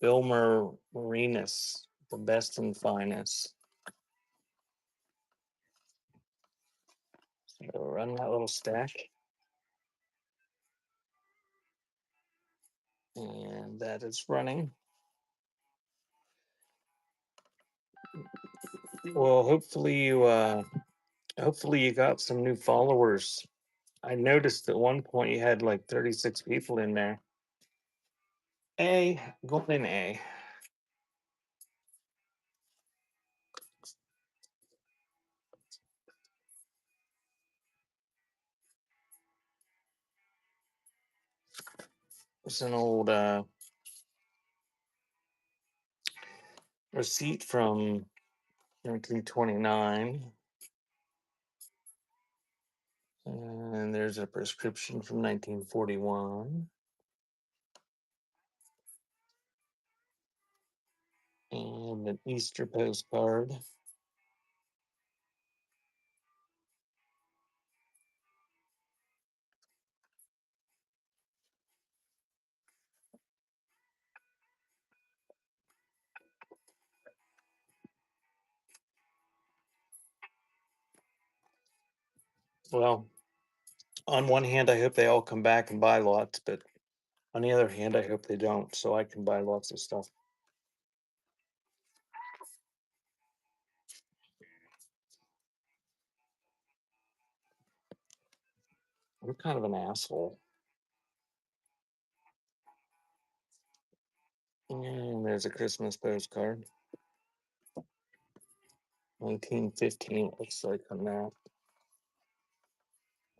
Bilmer Marinus, the best and finest. So run that little stack. And that is running. Well, hopefully you got some new followers. I noticed at one point you had like 36 people in there. A, golden A. It's an old receipt from 1929. And there's a prescription from 1941. And an Easter postcard. Well, on one hand, I hope they all come back and buy lots, but on the other hand, I hope they don't, so I can buy lots of stuff. I'm kind of an asshole. And there's a Christmas postcard. 1915 looks like on that.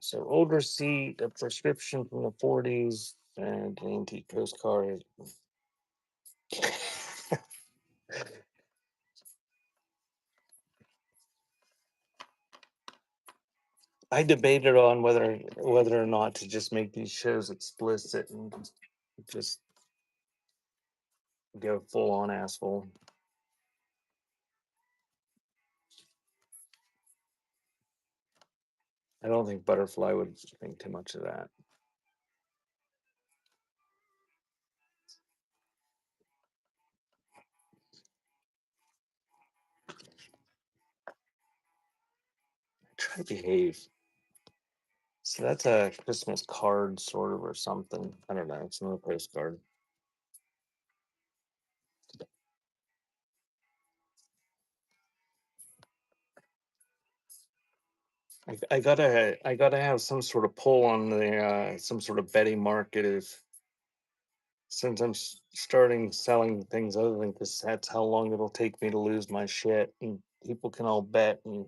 So old receipt, a prescription from the 40s, and an antique postcard. I debated on whether or not to just make these shows explicit and just go full on asshole. I don't think Butterfly would think too much of that. Behave. So that's a Christmas card, sort of, or something. I don't know. It's another postcard. I gotta have some sort of pull on the some sort of betting market if since starting selling things other than cassettes, how long it'll take me to lose my shit, and people can all bet and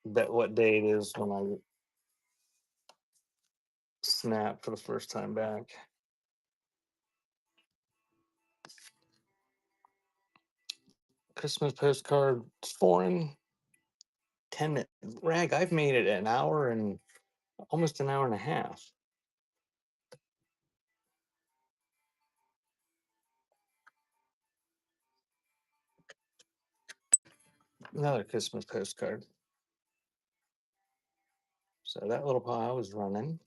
bet what day it is when I snap for the first time back. Christmas postcard, foreign 10 rag. I've made it an hour and almost an hour and a half. Another Christmas postcard. So that little pile was running.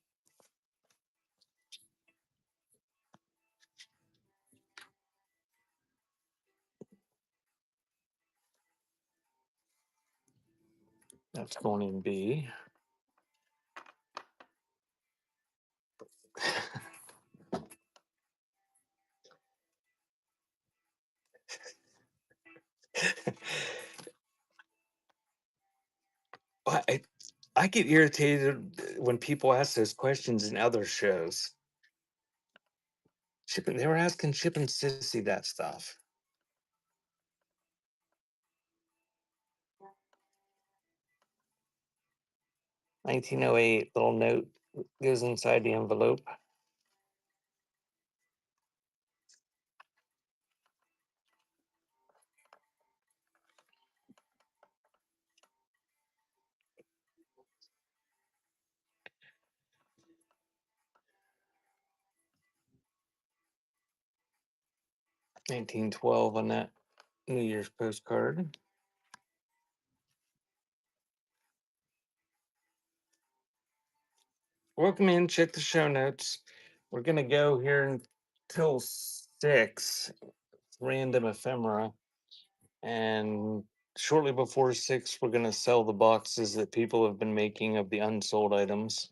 That's going in B. I, I get irritated when people ask those questions in other shows. They were asking Chip and Sissy that stuff. 1908, little note goes inside the envelope. $1912 on that New Year's postcard. Welcome in. Check the show notes. We're gonna go here until 6. Random ephemera, and shortly before 6, we're gonna sell the boxes that people have been making of the unsold items.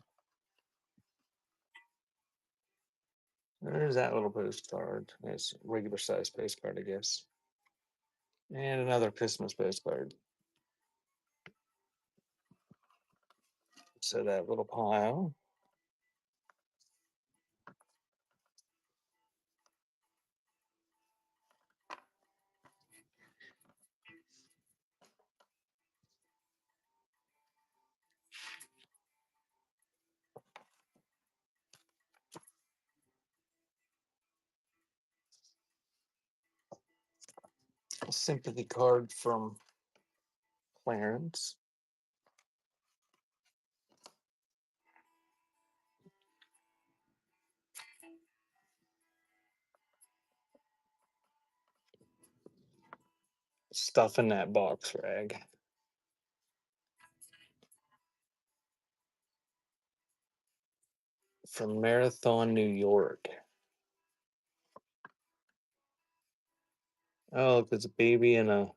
There's that little postcard. It's a regular size postcard, I guess. And another Christmas postcard. So that little pile. A sympathy card from Clarence. Stuff in that box rag. From Marathon, New York. Oh, look, there's a baby and a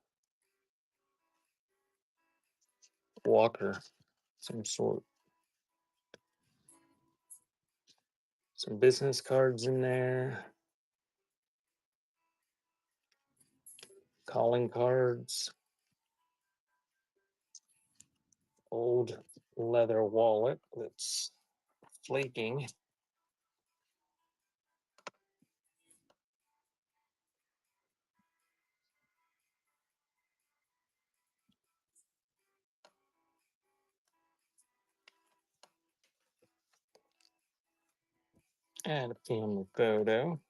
walker, some sort. Some business cards in there. Calling cards. Old leather wallet that's flaking. And a family photo.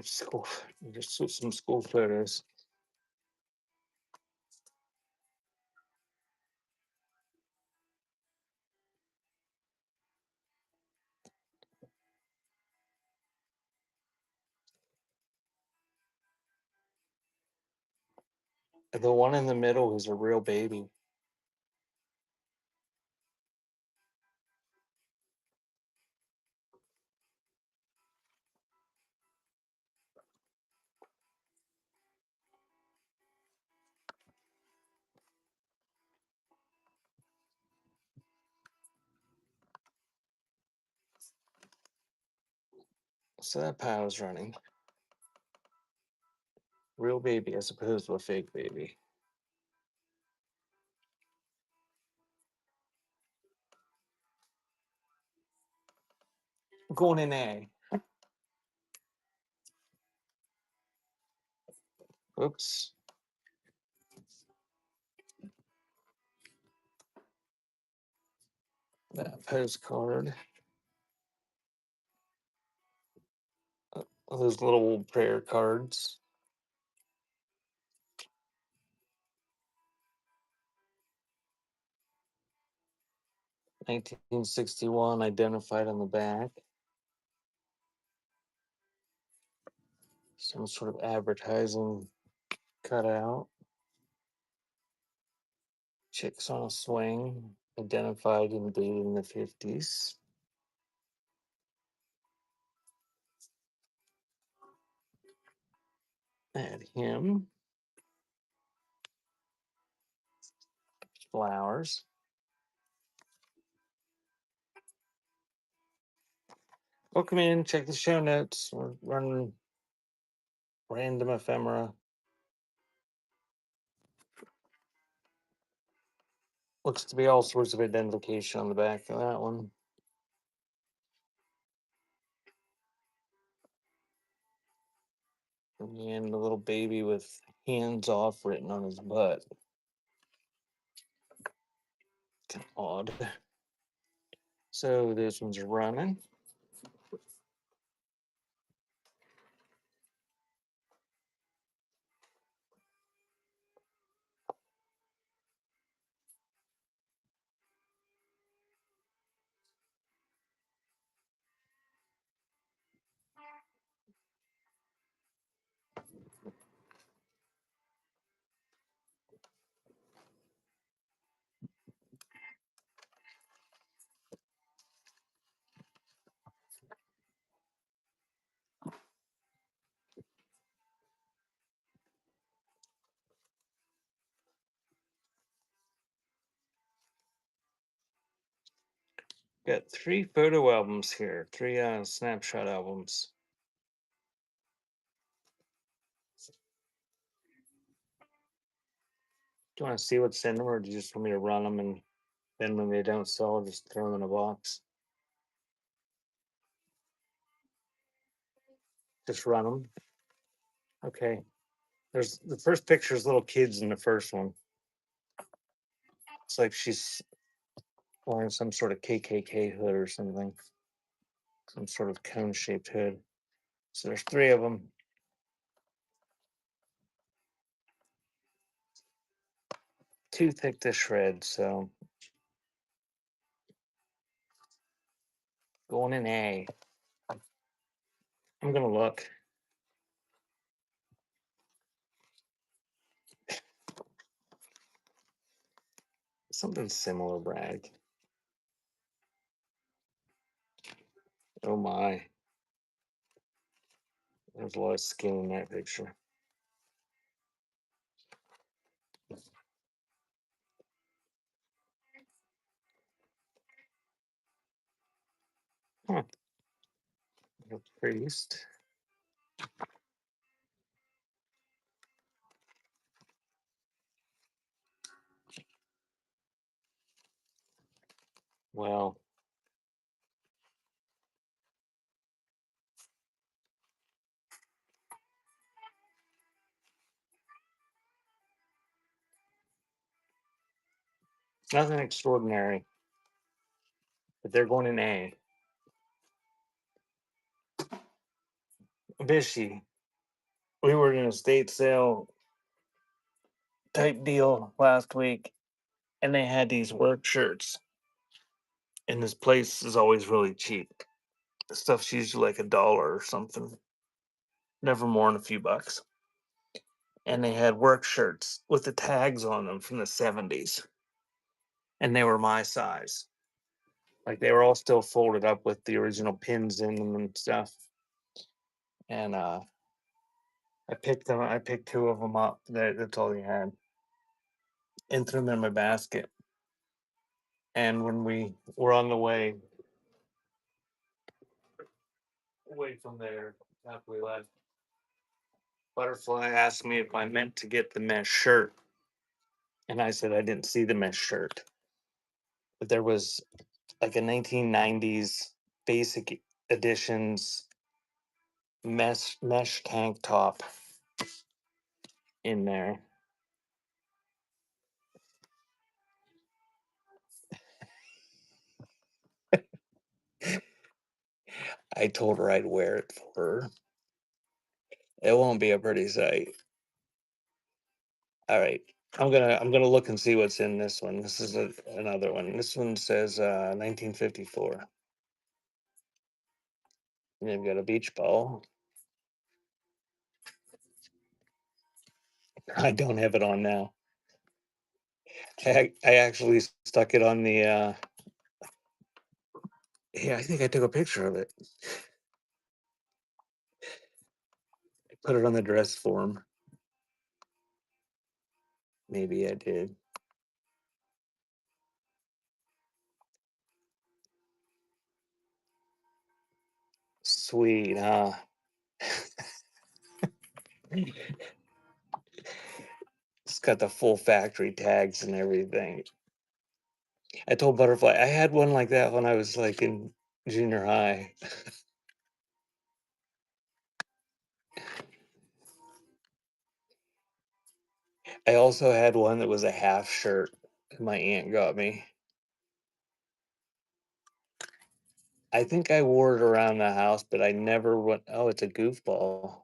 School, just some school photos. The one in the middle is a real baby. So that power's running. Real baby as opposed to a fake baby. Going in A. Oops. That postcard. Those little prayer cards. "1961" identified on the back. Some sort of advertising cutout. "Chicks on a Swing" identified and dated in the 50s. Add him. Flowers. Welcome in. Check the show notes. We're running random ephemera. Looks to be all sorts of identification on the back of that one. And a little baby with "hands off" written on his butt. Kind of odd. So those ones are running. Got 3 photo albums here, 3 snapshot albums. Do you want to see what's in them, or do you just want me to run them and then when they don't sell, just throw them in a box? Just run them. Okay. There's the first picture is little kids in the first one. It's like she's wearing some sort of KKK hood or something, some sort of cone-shaped hood. So there's 3 of them. Too thick to shred, so going in A. I'm gonna look. Something similar, Bragg. Oh my. There's a lot of skin in that picture. Huh. A priest. Well, nothing extraordinary, but they're going in A. Vishy. We were in a state sale type deal last week, and they had these work shirts. And this place is always really cheap. The stuff's usually like $1 or something, never more than a few bucks. And they had work shirts with the tags on them from the 70s, and they were my size. Like they were all still folded up with the original pins in them and stuff. And I picked them. I picked 2 of them up. That's all they had, and threw them in my basket. And when we were on the way away from there, halfway left. Butterfly asked me if I meant to get the mesh shirt, and I said I didn't see the mesh shirt, but there was like a 1990s basic editions mesh tank top in there. I told her I'd wear it for her. It won't be a pretty sight. All right. I'm gonna look and see what's in this one. This is another one. This one says 1954. And they've got a beach ball. I don't have it on now. I actually stuck it on the yeah, I think I took a picture of it. I put it on the dress form. Maybe I did. Sweet, huh? It's got the full factory tags and everything. I told Butterfly I had one like that when I was like in junior high. I also had one that was a half shirt my aunt got me. I think I wore it around the house, but I never went. Oh, it's a goofball.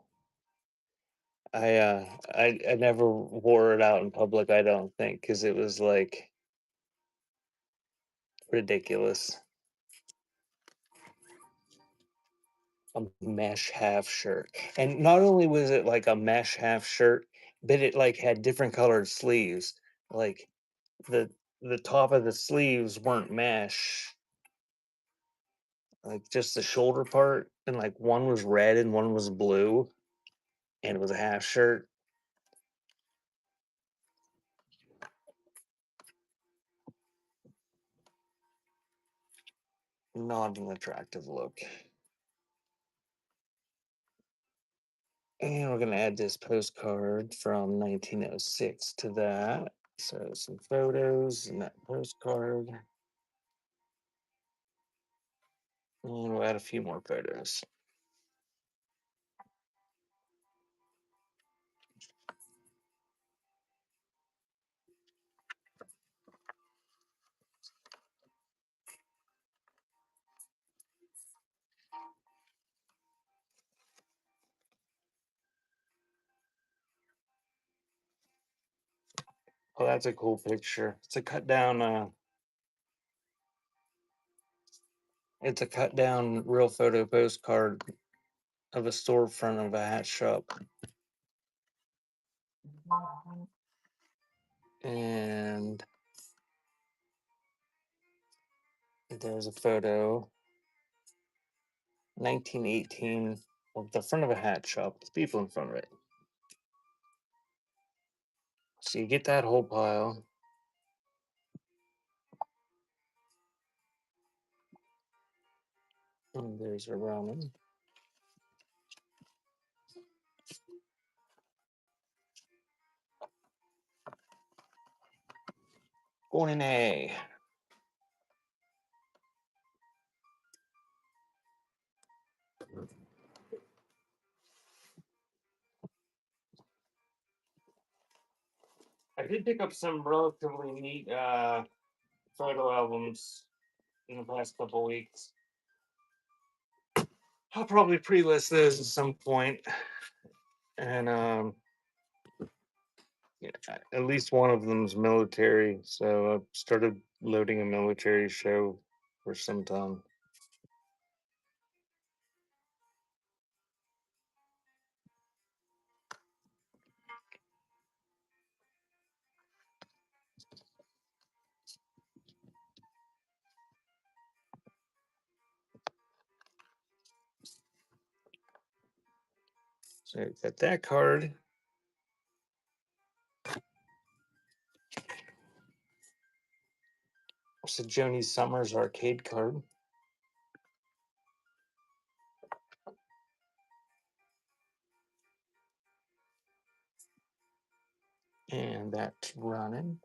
I never wore it out in public. I don't think because it was like ridiculous. A mesh half shirt, and not only was it like a mesh half shirt, but it like had different colored sleeves. Like the the top of the sleeves weren't mesh, like just the shoulder part, and like one was red and one was blue, and it was a half shirt. Not an attractive look. And we're gonna add this postcard from 1906 to that. So some photos in that postcard. And we'll add a few more photos. Oh, that's a cool picture. It's a cut down real photo postcard of a storefront of a hat shop. And there's a photo, 1918, of the front of a hat shop with people in front of it. So you get that whole pile. And there's a ramen. Going in A. I did pick up some relatively neat photo albums in the past couple weeks. I'll probably pre-list those at some point, and yeah, at least one of them's military. So I started loading a military show for some time. So I got that card. It's a Joni Summers arcade card. It's running.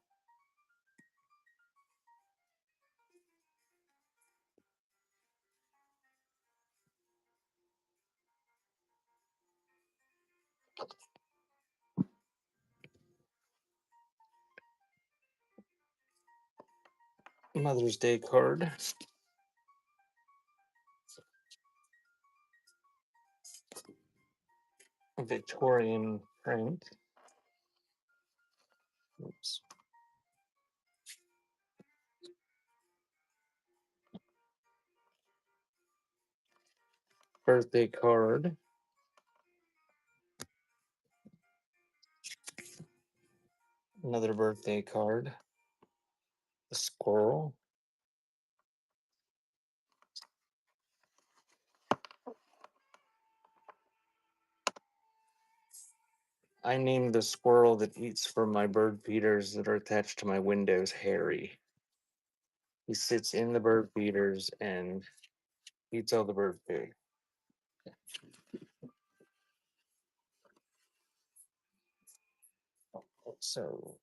Mother's Day card. Victorian print. Oops. Birthday card. Another birthday card. A squirrel. I named the squirrel that eats from my bird feeders that are attached to my windows Harry. He sits in the bird feeders and eats all the bird food. So,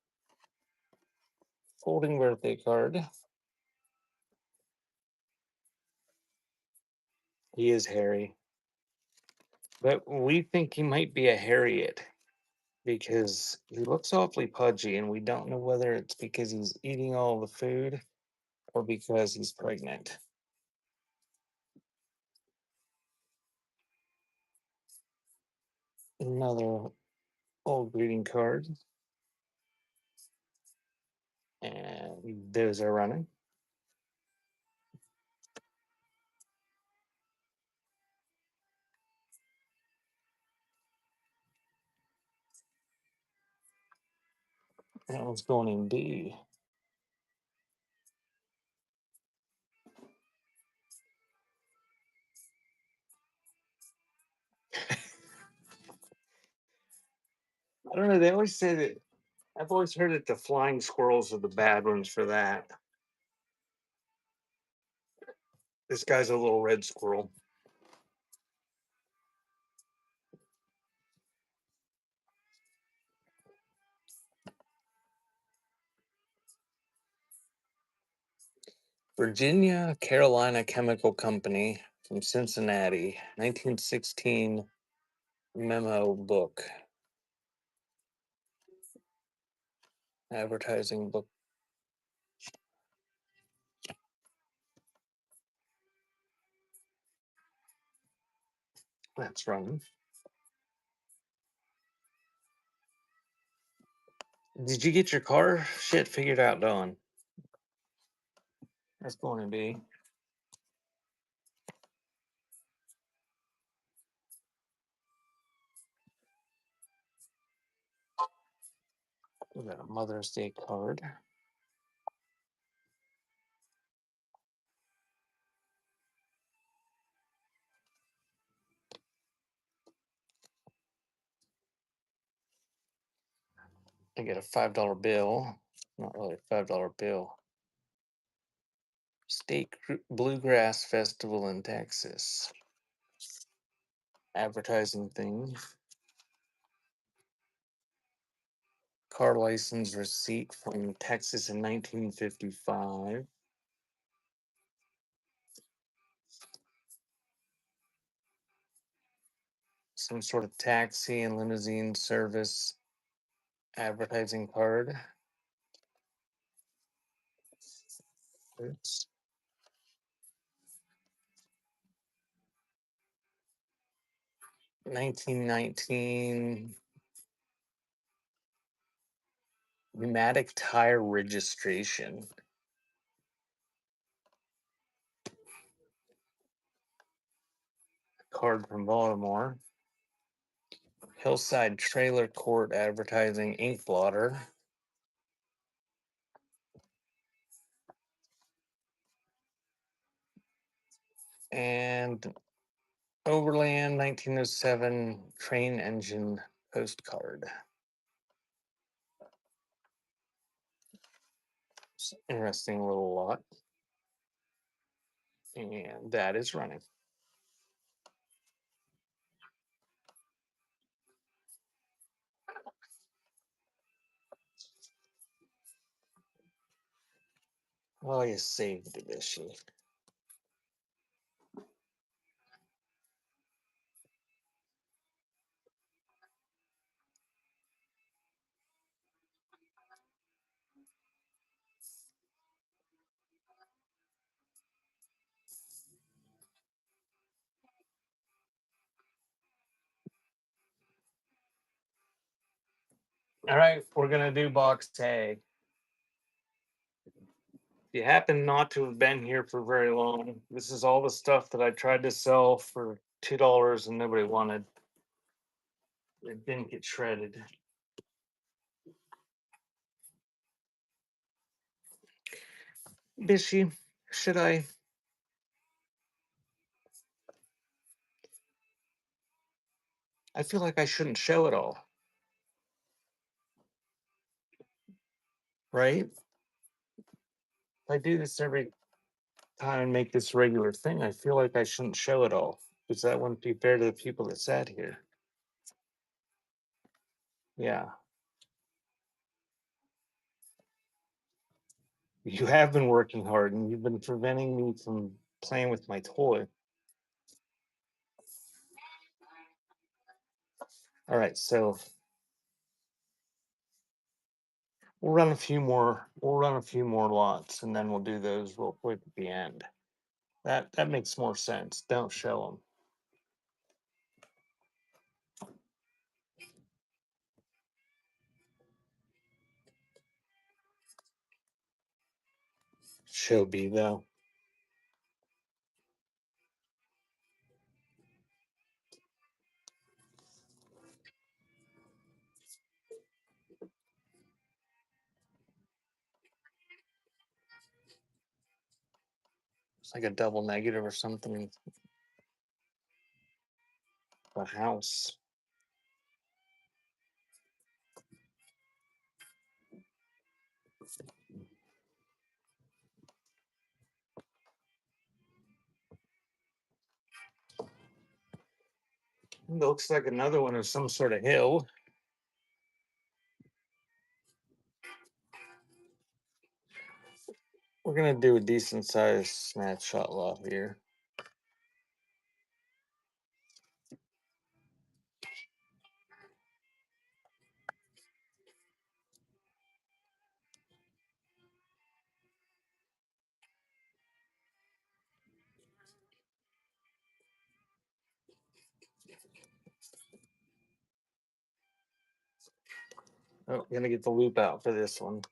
folding birthday card. He is Harry. But we think he might be a Harriet because he looks awfully pudgy, and we don't know whether it's because he's eating all the food or because he's pregnant. Another old greeting card. And those are running. That one's going in D. I don't know. They always say that. I've always heard that the flying squirrels are the bad ones for that. This guy's a little red squirrel. Virginia Carolina Chemical Company from Cincinnati, 1916 memo book. Advertising book. That's running. Did you get your car shit figured out, Dawn? That's going to be. We got a Mother's Day card. I get a $5 bill. Not really a $5 bill. State Bluegrass Festival in Texas. Advertising thing. Car license receipt from Texas in 1955. Some sort of taxi and limousine service advertising card. Oops. $19.19 pneumatic tire registration. Card from Baltimore. Hillside Trailer Court advertising ink blotter. And Overland 1907 train engine postcard. Interesting little lot. And that is running. Oh, you saved this shit. All right, we're gonna do box tag. If you happen not to have been here for very long, this is all the stuff that I tried to sell for $2 and nobody wanted. It didn't get shredded. Bishy, should I? I feel like I shouldn't show it all, right? If I do this every time and make this a regular thing, I feel like I shouldn't show it all because that wouldn't be fair to the people that sat here. Yeah, you have been working hard and you've been preventing me from playing with my toy. All right, so we'll run a few more lots and then we'll do those real quick at the end. That makes more sense. Don't show them. Show B though. It's like a double negative or something. The house. It looks like another one of some sort of hill. We're gonna do a decent sized snapshot lot here. Oh, gonna get the loop out for this one.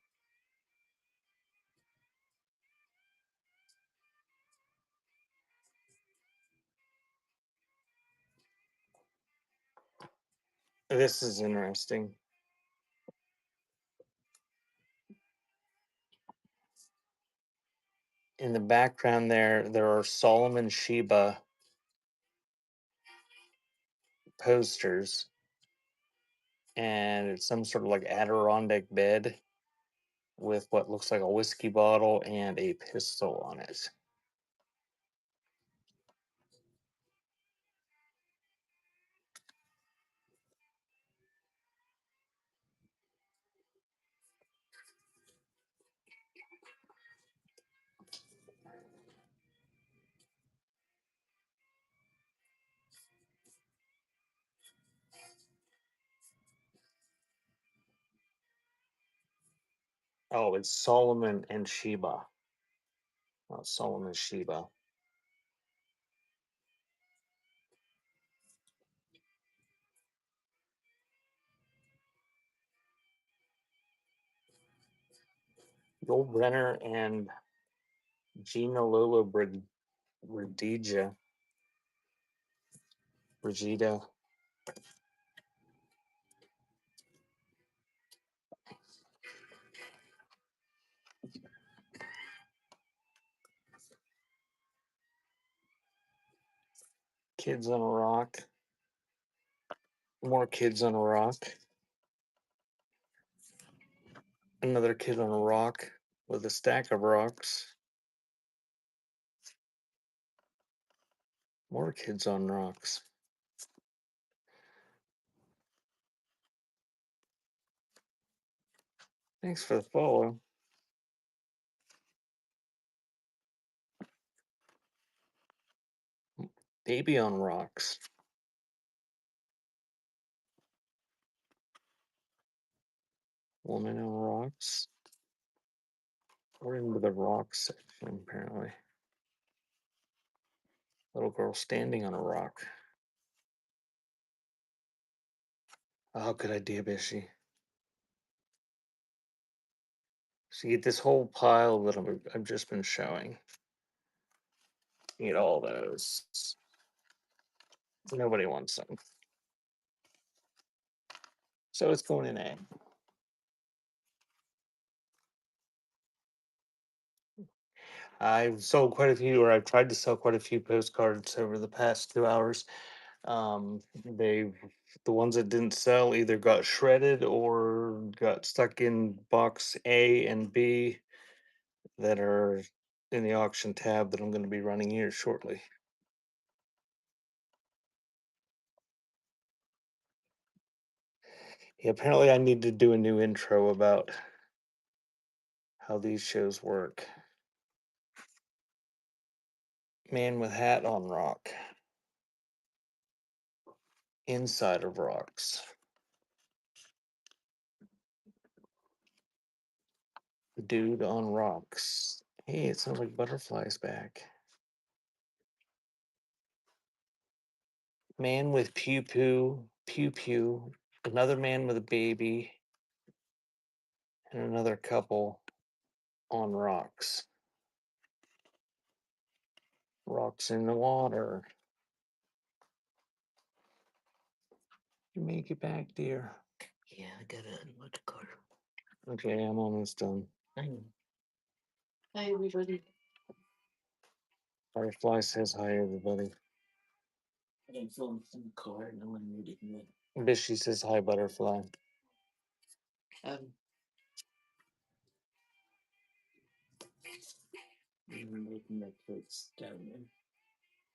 This is interesting. In the background there are Solomon Sheba posters, and it's some sort of like Adirondack bed with what looks like a whiskey bottle and a pistol on it. Oh, it's Solomon and Sheba. Oh, Solomon Sheba. Joel Brenner and Gina Lolo Brigida. Brigida. Kids on a Rock. More Kids on a Rock. Another kid on a rock with a stack of rocks. More Kids on Rocks. Thanks for the follow. Baby on rocks. Woman on rocks. We're into the rocks section, apparently. Little girl standing on a rock. Oh, good idea, Bishy. So you get this whole pile that I've just been showing. You get all those. Nobody wants them. So it's going in A. I've sold quite a few, or I've tried to sell quite a few postcards over the past 2 hours. They've the ones that didn't sell either got shredded or got stuck in box A and B that are in the auction tab that I'm going to be running here shortly. Yeah, apparently I need to do a new intro about how these shows work. Man with hat on rock. Inside of rocks. Dude on rocks. Hey, it sounds like butterflies back. Man with pew pew, pew pew. Another man with a baby. And another couple on rocks. Rocks in the water. You make it back, dear. Yeah, I gotta unload the car. Okay, I'm almost done. Hi, everybody. Firefly says hi, everybody. I didn't film from the car. No one muted me. Bishy says hi, butterfly. Um, I'm making my kids down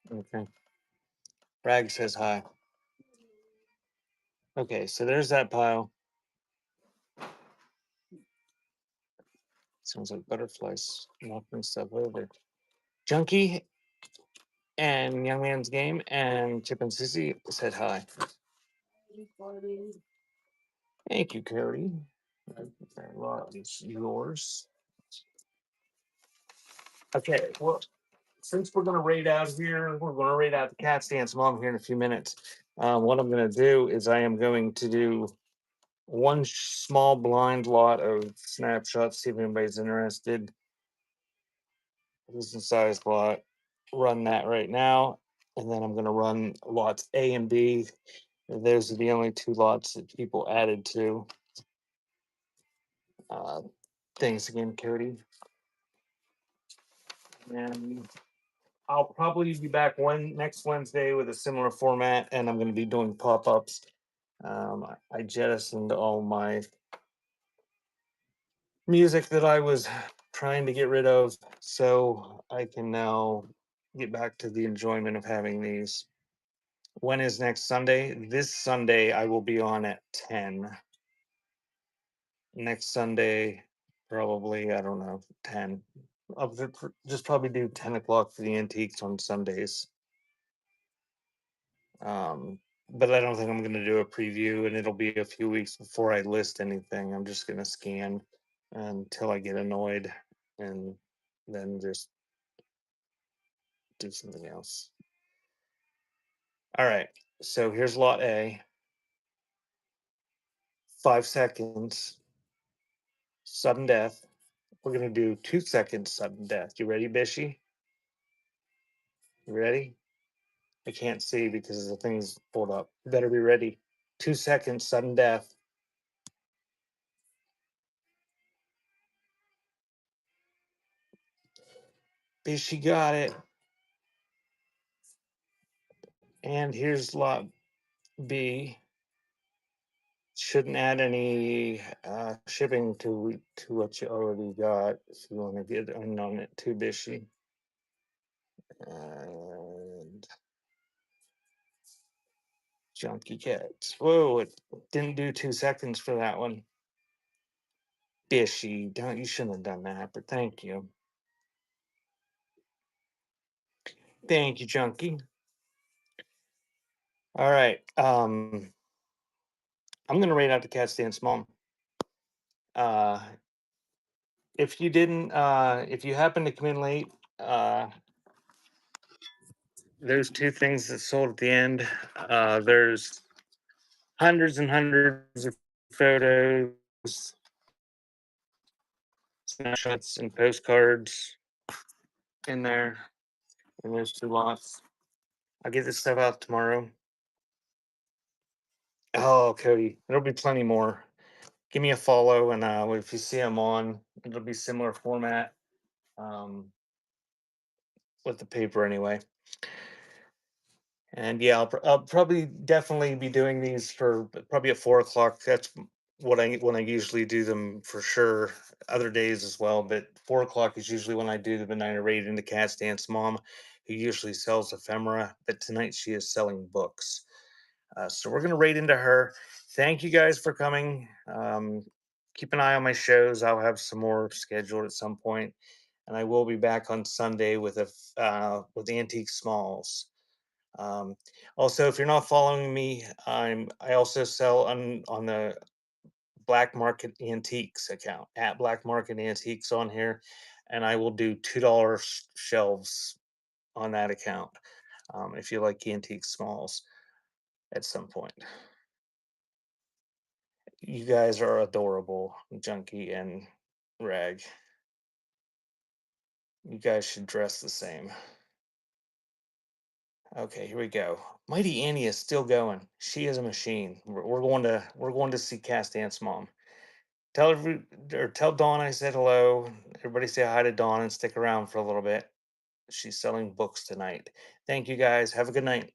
there. Okay. Rag says hi. Okay, so there's that pile. Sounds like butterflies knocking stuff over. Junkie and Young Man's Game and Chip and Sissy said hi. Thank you, Cody. That lot is yours. Okay, well, since we're gonna raid out here, we're gonna raid out the cat stance mom here in a few minutes. What I'm gonna do is I am going to do one small blind lot of snapshots, see if anybody's interested. This is the size lot. Run that right now, and then I'm gonna run lots A and B. Those are the only two lots that people added to. Thanks again, Cody. And I'll probably be back next Wednesday with a similar format, and I'm going to be doing pop-ups. I jettisoned all my music that I was trying to get rid of, so I can now get back to the enjoyment of having these. When is next Sunday? This Sunday I will be on at 10. Next Sunday, probably, I don't know, 10. I'll just probably do 10 o'clock for the antiques on Sundays. But I don't think I'm going to do a preview, and it'll be a few weeks before I list anything. I'm just going to scan until I get annoyed and then just do something else. All right. So here's lot A. 5 seconds. Sudden death. We're going to do 2 seconds sudden death. You ready, Bishy? You ready? I can't see because the thing's pulled up. You better be ready. 2 seconds sudden death. Bishy got it. And here's lot B. Shouldn't add any shipping to what you already got if you want to get in on it too, Bishy. And Junkie Cats. Whoa, it didn't do 2 seconds for that one. Bishy, you shouldn't have done that, but thank you. Thank you, Junkie. All right. I'm gonna rate out the cat stance mom. Uh, if you happen to come in late, there's two things that sold at the end. There's hundreds and hundreds of photos, snapshots, and postcards in there. And there's two lots. I'll get this stuff out tomorrow. Oh, Cody, there'll be plenty more. Give me a follow, and if you see them on, it'll be similar format um, with the paper anyway. And yeah, I'll probably definitely be doing these for probably at 4 o'clock. That's what I when I usually do them for sure. Other days as well, but 4 o'clock is usually when I do the midnight raid into Cat Dance Mom, who usually sells ephemera. But tonight she is selling books. So we're gonna raid into her. Thank you guys for coming. Keep an eye on my shows. I'll have some more scheduled at some point, and I will be back on Sunday with Antique Smalls. Um, Also, if you're not following me, I also sell on the Black Market Antiques account at Black Market Antiques on here, and I will do $2 shelves on that account if you like antique smalls at some point. You guys are adorable, Junkie and Rag. You guys should dress the same. Okay, here we go. Mighty Annie is still going. She is a machine. We're going to see Cast Dance Mom. Tell Dawn I said hello. Everybody say hi to Dawn and stick around for a little bit. She's selling books tonight. Thank you guys. Have a good night.